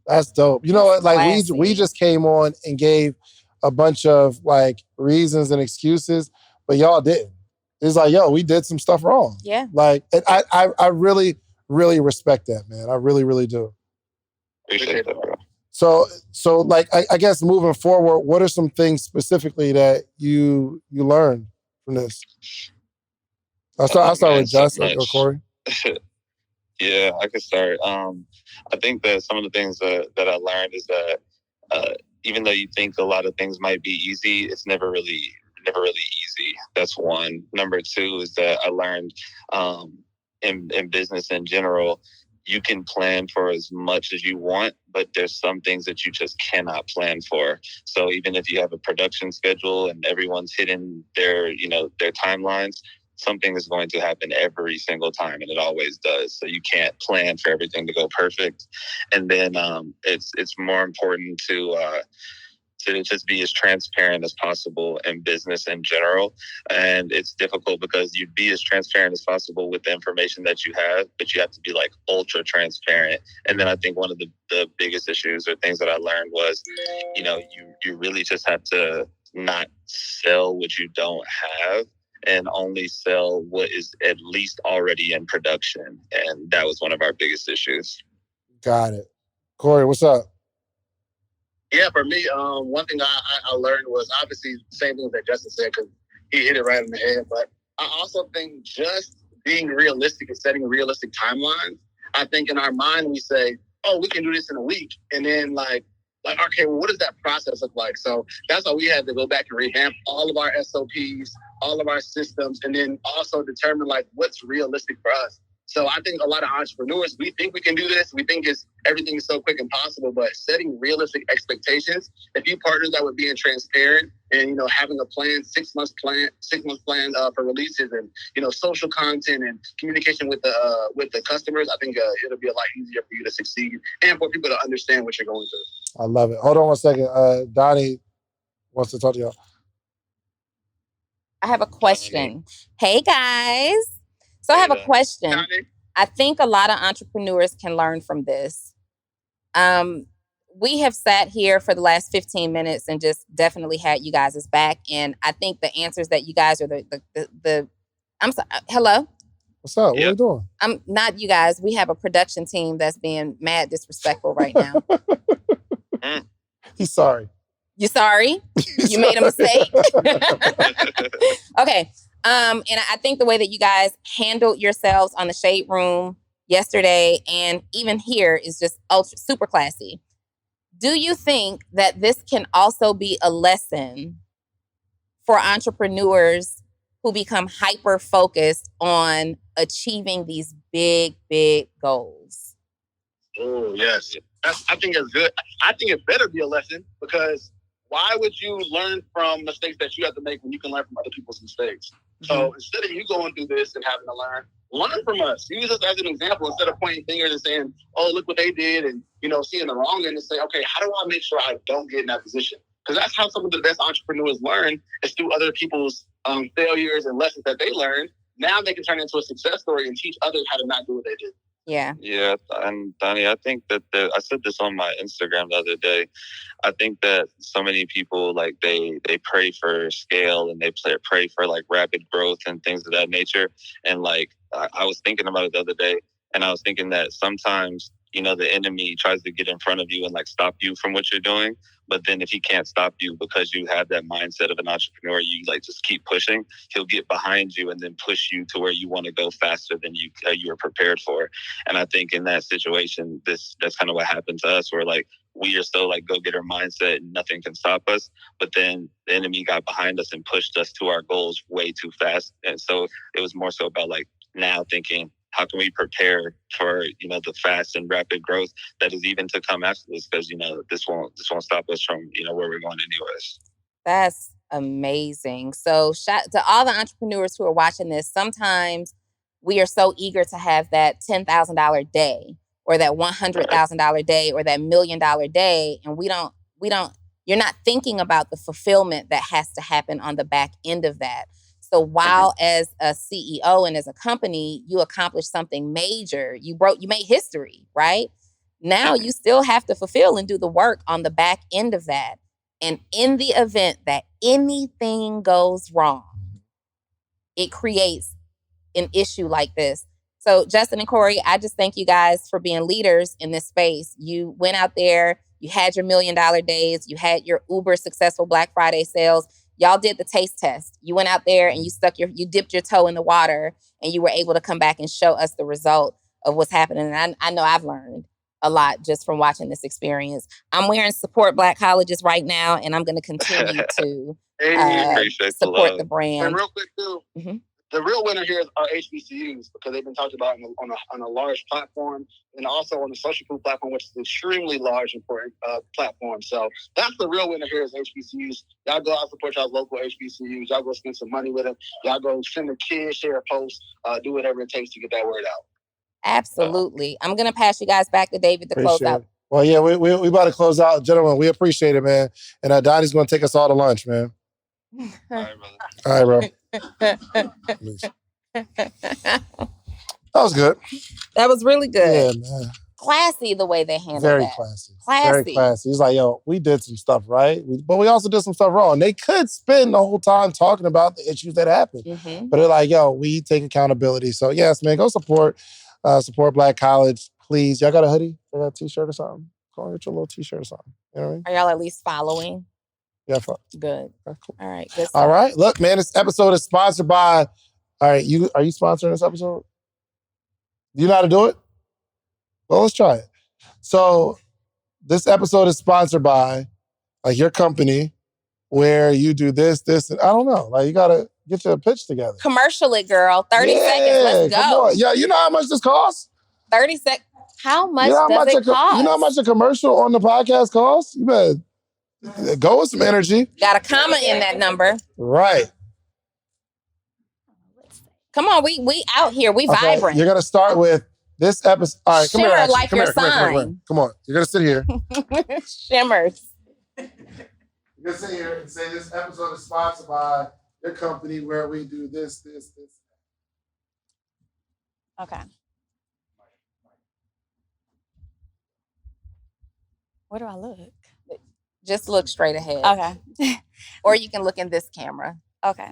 That's dope. You know what? Like we just came on and gave a bunch of like reasons and excuses, but y'all didn't. It's like, yo, we did some stuff wrong. Yeah. Like, and I really, really respect that, man. I really, really do. Appreciate that, bro. So like, I guess moving forward, what are some things specifically that you learned from this? I'll start with Justin or Corey. Yeah, I could start. I think that some of the things that I learned is that even though you think a lot of things might be easy, it's never really easy. That's one. Number two is that I learned in business in general, you can plan for as much as you want, but there's some things that you just cannot plan for. So even if you have a production schedule and everyone's hitting their timelines, something is going to happen every single time, and it always does. So you can't plan for everything to go perfect. And then it's more important to just be as transparent as possible in business in general. And it's difficult because you'd be as transparent as possible with the information that you have, but you have to be like ultra transparent. And then I think one of the biggest issues or things that I learned was, you really just have to not sell what you don't have and only sell what is at least already in production. And that was one of our biggest issues. Got it. Corey, what's up? Yeah, for me, one thing I learned was obviously the same thing that Justin said because he hit it right in the head. But I also think just being realistic and setting realistic timelines. I think in our mind we say, oh, we can do this in a week. And then like, okay, well, what does that process look like? So that's why we had to go back and revamp all of our SOPs, all of our systems, and then also determine like what's realistic for us. So I think a lot of entrepreneurs, we think we can do this. We think everything is so quick and possible, but setting realistic expectations. If you partner that with being transparent and, having a plan, 6 month plan for releases and, social content and communication with the customers, I think it'll be a lot easier for you to succeed and for people to understand what you're going through. I love it. Hold on one second. Donni wants to talk to y'all. I have a question. Hey, guys. So I have a question. I think a lot of entrepreneurs can learn from this. we have sat here for the last 15 minutes and just definitely had you guys' back. And I think the answers that you guys are I'm sorry. Hello? What's up? What are we doing? I'm not you guys. We have a production team that's being mad disrespectful right now. He's sorry. You sorry? You made a mistake? Okay. And I think the way that you guys handled yourselves on the Shade Room yesterday and even here is just super classy. Do you think that this can also be a lesson for entrepreneurs who become hyper-focused on achieving these big, big goals? Oh, yes. I think it's good. I think it better be a lesson, because why would you learn from mistakes that you have to make when you can learn from other people's mistakes? Mm-hmm. So instead of you going through this and having to learn from us. Use us as an example instead of pointing fingers and saying, oh, look what they did, and, seeing the wrong end and say, okay, how do I make sure I don't get in that position? Because that's how some of the best entrepreneurs learn, is through other people's failures and lessons that they learned. Now they can turn it into a success story and teach others how to not do what they did. Yeah. Yeah. And Donni, I think that I said this on my Instagram the other day. I think that so many people, like, they pray for scale and they pray for like rapid growth and things of that nature. And like, I was thinking about it the other day, and I was thinking that sometimes, the enemy tries to get in front of you and like stop you from what you're doing. But then if he can't stop you because you have that mindset of an entrepreneur, you like just keep pushing, he'll get behind you and then push you to where you want to go faster than you were prepared for. And I think in that situation, that's kind of what happened to us, where like we are still like go-getter mindset and nothing can stop us. But then the enemy got behind us and pushed us to our goals way too fast. And so it was more so about like now thinking, how can we prepare for, the fast and rapid growth that is even to come after this? Because, this won't stop us from, where we're going anyways. That's amazing. So shout to all the entrepreneurs who are watching this. Sometimes we are so eager to have that $10,000 day or that $100,000 day or that $1 million day. And you're not thinking about the fulfillment that has to happen on the back end of that. So while as a CEO and as a company, you accomplished something major, you made history, right? Now you still have to fulfill and do the work on the back end of that. And in the event that anything goes wrong, it creates an issue like this. So Justin and Corey, I just thank you guys for being leaders in this space. You went out there, you had your $1 million days, you had your uber successful Black Friday sales. Y'all did the taste test. You went out there and you dipped your toe in the water, and you were able to come back and show us the result of what's happening. And I know I've learned a lot just from watching this experience. I'm wearing Support Black Colleges right now, and I'm going to continue to support the brand. And real quick too, the real winner here are HBCUs, because they've been talked about on a large platform, and also on the social proof platform, which is an extremely large, important platform. So that's the real winner here is HBCUs. Y'all go out and support y'all local HBCUs. Y'all go spend some money with them. Y'all go send a kid, share a post, do whatever it takes to get that word out. Absolutely. I'm going to pass you guys back to David to close out. Well, yeah, we about to close out. Gentlemen, we appreciate it, man. And Donnie's going to take us all to lunch, man. All right, brother. All right, bro. That was good. That was really good. Yeah, man. Classy the way they handled Very that. classy. Classy. Very classy. He's like, yo, we did some stuff right, but we also did some stuff wrong. They could spend the whole time talking about the issues that happened. Mm-hmm. But they're like, yo, we take accountability. So yes, man, go support Black College, please. Y'all got a hoodie? Y'all got a t-shirt or something? Go and get your little t-shirt or something. You know what I mean? Are y'all at least following? Yeah, good. Okay, cool. All right. Good all right. Look, man, this episode is sponsored by. All right, are you sponsoring this episode? Do you know how to do it? Well, let's try it. So, this episode is sponsored by, like, your company, where you do this, and I don't know. Like, you gotta get your pitch together. Commercial it, girl. 30 seconds. Let's go. Come on. Yeah, you know how much this costs? 30 seconds. How much does it cost? You know how much a commercial on the podcast costs? You better go with some energy. Got a comma in that number. Right. Come on, we out here. We vibrant. You're gonna start with this episode. All right, come here. Like come your here, sign. Come on. You're gonna sit here. Shimmers. You're gonna sit here and say this episode is sponsored by your company, where we do this. Okay. Where do I look? Just look straight ahead. Okay. Or you can look in this camera. Okay.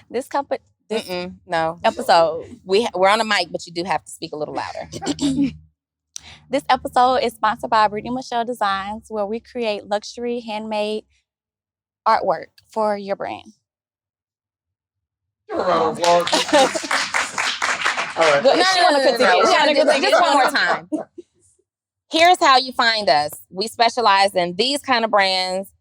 This No. episode. We're on a mic, but you do have to speak a little louder. This episode is sponsored by Brittany Michelle Designs, where we create luxury handmade artwork for your brand. All right. No. Just one more time. Here's how you find us. We specialize in these kind of brands,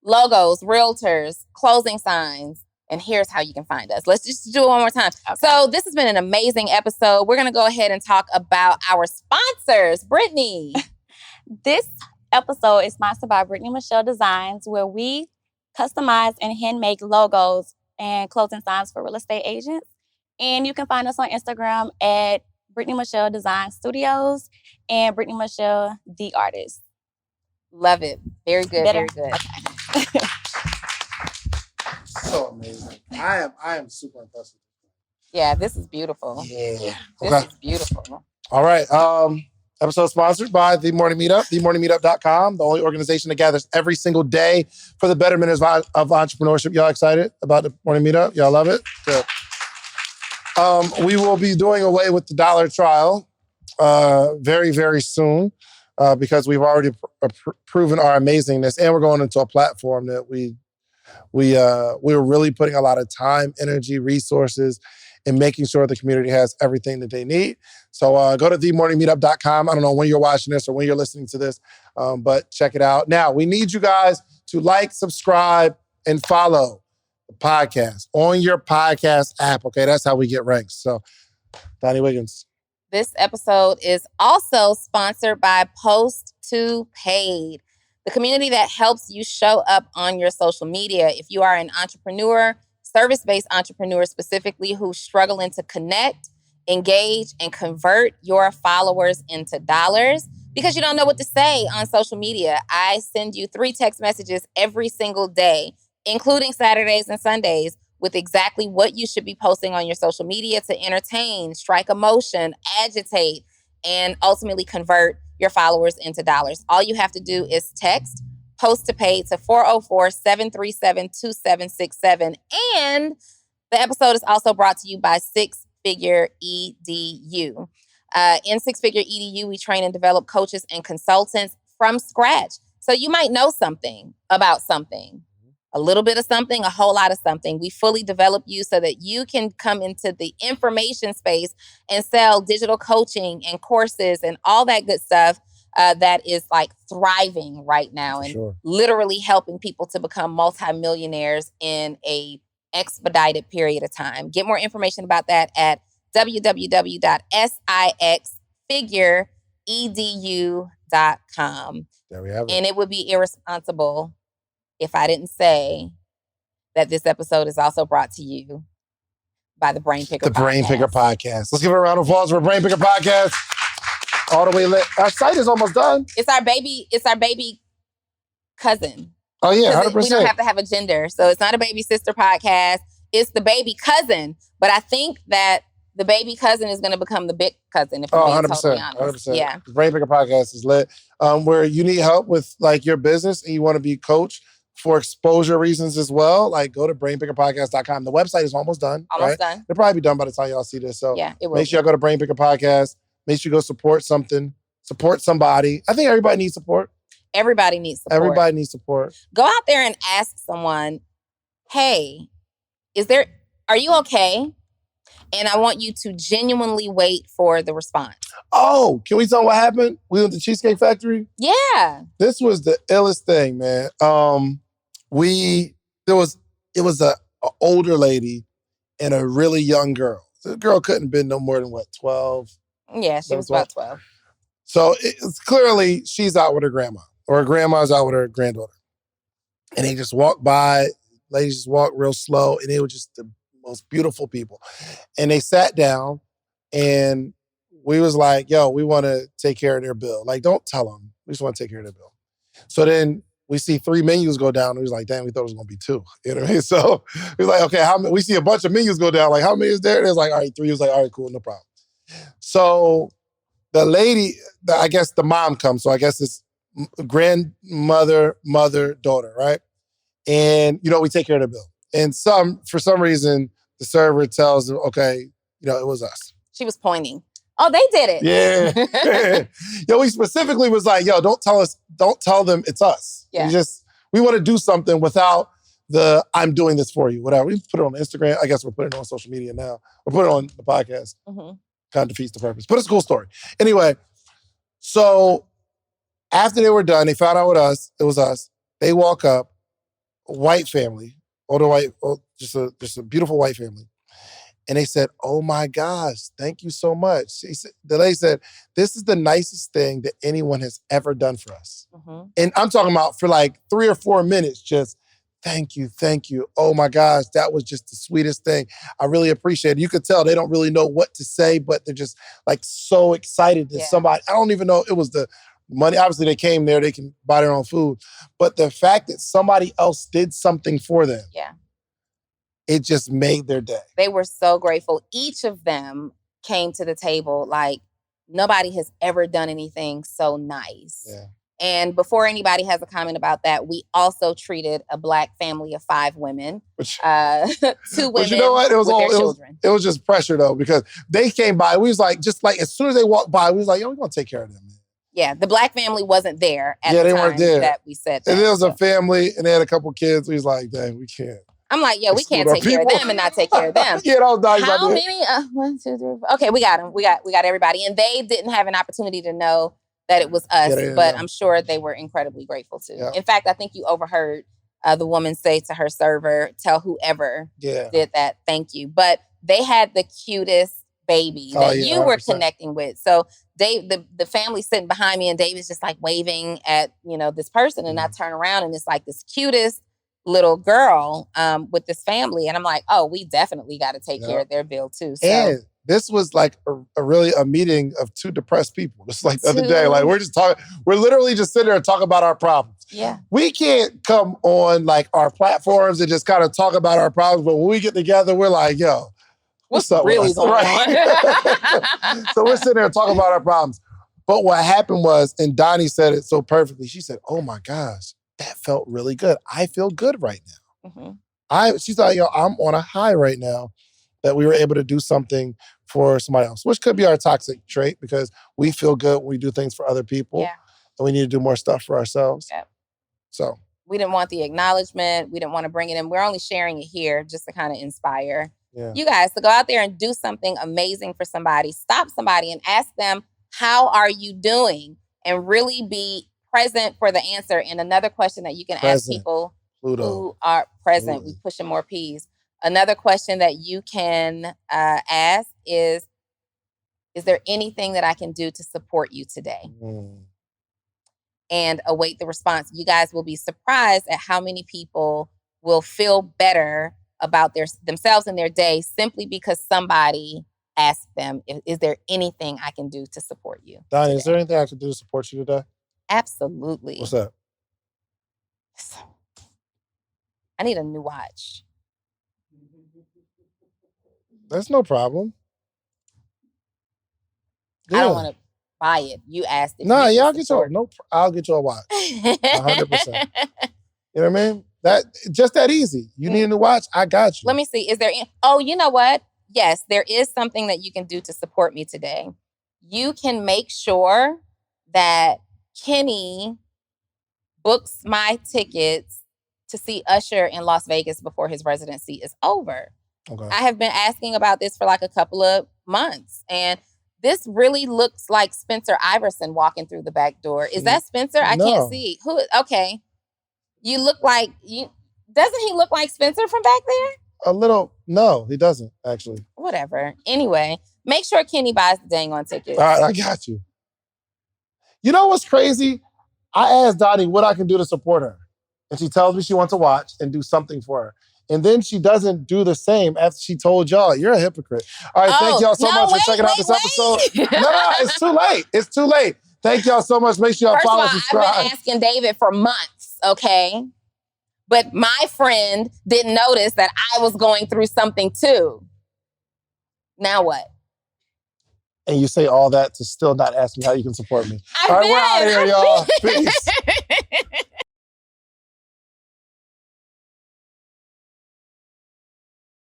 logos, realtors, closing signs, and here's how you can find us. Let's just do it one more time. Okay. So this has been an amazing episode. We're going to go ahead and talk about our sponsors. Brittany. This episode is sponsored by Brittany Michelle Designs, where we customize and handmake logos and closing signs for real estate agents. And you can find us on Instagram at Brittany Michelle Design Studios and Brittany Michelle The Artist. Love it. Very good. Better? Very good. Okay. So amazing. I am super impressed with this. Yeah, this is beautiful. Yeah. This is beautiful. All right. Episode sponsored by The Morning Meetup, themorningmeetup.com, the only organization that gathers every single day for the betterment of entrepreneurship. Y'all excited about the Morning Meetup? Y'all love it? Good. We will be doing away with the dollar trial very, very soon because we've already proven our amazingness, and we're going into a platform that we're really putting a lot of time, energy, resources in making sure the community has everything that they need. So go to themorningmeetup.com. I don't know when you're watching this or when you're listening to this, but check it out. Now, we need you guys to like, subscribe, and follow the podcast on your podcast app. Okay, that's how we get ranked. So, Donni Wiggins. This episode is also sponsored by Post to Paid, the community that helps you show up on your social media. If you are an entrepreneur, service-based entrepreneur specifically, who's struggling to connect, engage, and convert your followers into dollars because you don't know what to say on social media, I send you 3 text messages every single day, including Saturdays and Sundays, with exactly what you should be posting on your social media to entertain, strike emotion, agitate, and ultimately convert your followers into dollars. All you have to do is text Post to Paid to 404-737-2767. And the episode is also brought to you by 6 Figure EDU. In 6 Figure EDU, we train and develop coaches and consultants from scratch. So you might know something about something. A little bit of something, a whole lot of something. We fully develop you so that you can come into the information space and sell digital coaching and courses and all that good stuff that is like thriving right now and literally helping people to become multimillionaires in a expedited period of time. Get more information about that at www.sixfigureedu.com. There we have it. And it would be irresponsible if I didn't say that this episode is also brought to you by the Brain Picker Podcast. The Brain Picker Podcast. Let's give a round of applause for Brain Picker Podcast. All the way lit. Our site is almost done. It's our baby cousin. Oh yeah, 100%. We don't have to have a gender. So it's not a baby sister podcast. It's the baby cousin. But I think that the baby cousin is going to become the big cousin, if I'm being totally honest. 100%. Yeah. The Brain Picker Podcast is lit. Where you need help with like your business and you want to be coached for exposure reasons as well, like go to brainpickerpodcast.com. The website is almost done. Almost done. It'll probably be done by the time y'all see this. So yeah, it will. Make sure y'all go to Brain Picker Podcast. Make sure you go support something. Support somebody. I think everybody needs support. Everybody needs support. Everybody needs support. Go out there and ask someone, hey, are you okay? And I want you to genuinely wait for the response. Oh, can we tell them what happened? We went to Cheesecake Factory. Yeah. This was the illest thing, man. It was an older lady and a really young girl. The girl couldn't have been no more than 12? Yeah, she was about 12. So it's clearly she's out with her grandma or her grandma's out with her granddaughter. And they just walked by, ladies just walked real slow, and they were just the most beautiful people. And they sat down and we was like, yo, we want to take care of their bill. Like, don't tell them. We just want to take care of their bill. So then we see 3 menus go down. And we was like, damn, we thought it was going to be 2. You know what I mean? So we was like, okay, how many? We see a bunch of menus go down. Like, how many is there? And it was like, all right, 3. He was like, all right, cool, no problem. So the lady, I guess the mom comes. So I guess it's grandmother, mother, daughter, right? And, we take care of the bill. And for some reason, the server tells them, okay, it was us. She was pointing. Oh, they did it. Yeah. We specifically was like, don't tell them it's us. Yeah. We want to do something without I'm doing this for you, whatever. We put it on Instagram. I guess we're putting it on social media now. We're putting it on the podcast. Mm-hmm. Kind of defeats the purpose. But it's a cool story. Anyway, so after they were done, they found out it was us. They walk up, white family, just a beautiful white family. And they said, oh my gosh, thank you so much. The lady said, this is the nicest thing that anyone has ever done for us. Mm-hmm. And I'm talking about for like 3 or 4 minutes, just thank you. Oh my gosh, that was just the sweetest thing. I really appreciate it. You could tell they don't really know what to say, but they're just like so excited that somebody, I don't even know, it was the money. Obviously they came there, they can buy their own food. But the fact that somebody else did something for them. Yeah. It just made their day. They were so grateful. Each of them came to the table like nobody has ever done anything so nice. Yeah. And before anybody has a comment about that, we also treated a Black family of 5 women, 2 women but you know what? with their children. It was just pressure though, because they came by. We was like, as soon as they walked by, we was like, we're going to take care of them, man. Yeah, the Black family wasn't there at the they time weren't there. that we said that. And there was a family and they had a couple kids. We was like, dang, we can't. I'm like, we can't take care of them and not take care of them. Yeah, that was nice. How many? 1, 2, 3. Okay, we got them. We got everybody. And they didn't have an opportunity to know that it was us, but I'm sure they were incredibly grateful too. Yeah. In fact, I think you overheard the woman say to her server, tell whoever did that, thank you. But they had the cutest baby that you were 100%. Connecting with. So the family sitting behind me and David's just like waving at, this person. And I turn around and it's like this cutest little girl with this family. And I'm like, we definitely got to take care of their bill too. So. And this was like a meeting of 2 depressed people. Just like the other day, like we're literally just sitting there and talk about our problems. Yeah. We can't come on like our platforms and just kind of talk about our problems. But when we get together, we're like, what's up really going on? So we're sitting there talking about our problems. But what happened was, and Donni said it so perfectly, she said, oh my gosh, that felt really good. I feel good right now. Mm-hmm. She thought, I'm on a high right now that we were able to do something for somebody else, which could be our toxic trait because we feel good when we do things for other people. Yeah. And we need to do more stuff for ourselves. Yep. So. We didn't want the acknowledgement. We didn't want to bring it in. We're only sharing it here just to kind of inspire you guys to go out there and do something amazing for somebody. Stop somebody and ask them, how are you doing? And really be present for the answer. And another question that you can ask people who are present, we pushing more P's. Another question that you can ask is there anything that I can do to support you today? And await the response. You guys will be surprised at how many people will feel better about themselves and their day simply because somebody asked them, is there anything I can do to support you? Donni, today? Is there anything I can do to support you today? Absolutely. What's that? I need a new watch. That's no problem. I don't want to buy it. You asked if I'll get you a watch. 100%. You know what I mean? Just that easy. You need a new watch? I got you. Let me see. Is there you know what? Yes, there is something that you can do to support me today. You can make sure that Kenny books my tickets to see Usher in Las Vegas before his residency is over. Okay. I have been asking about this for like a couple of months. And this really looks like Spencer Iverson walking through the back door. Is that Spencer? I can't see. Who? Okay. You look like doesn't he look like Spencer from back there? A little. No, he doesn't, actually. Whatever. Anyway, make sure Kenny buys the dang on tickets. All right, I got you. You know what's crazy? I asked Donni what I can do to support her. And she tells me she wants to watch and do something for her. And then she doesn't do the same after she told y'all. You're a hypocrite. All right, thank y'all so much for checking out this episode. No, it's too late. It's too late. Thank y'all so much. Make sure y'all follow, subscribe. I've been asking David for months, okay? But my friend didn't notice that I was going through something too. Now what? And you say all that to still not ask me how you can support me. I All right, we're out of here, y'all. Peace.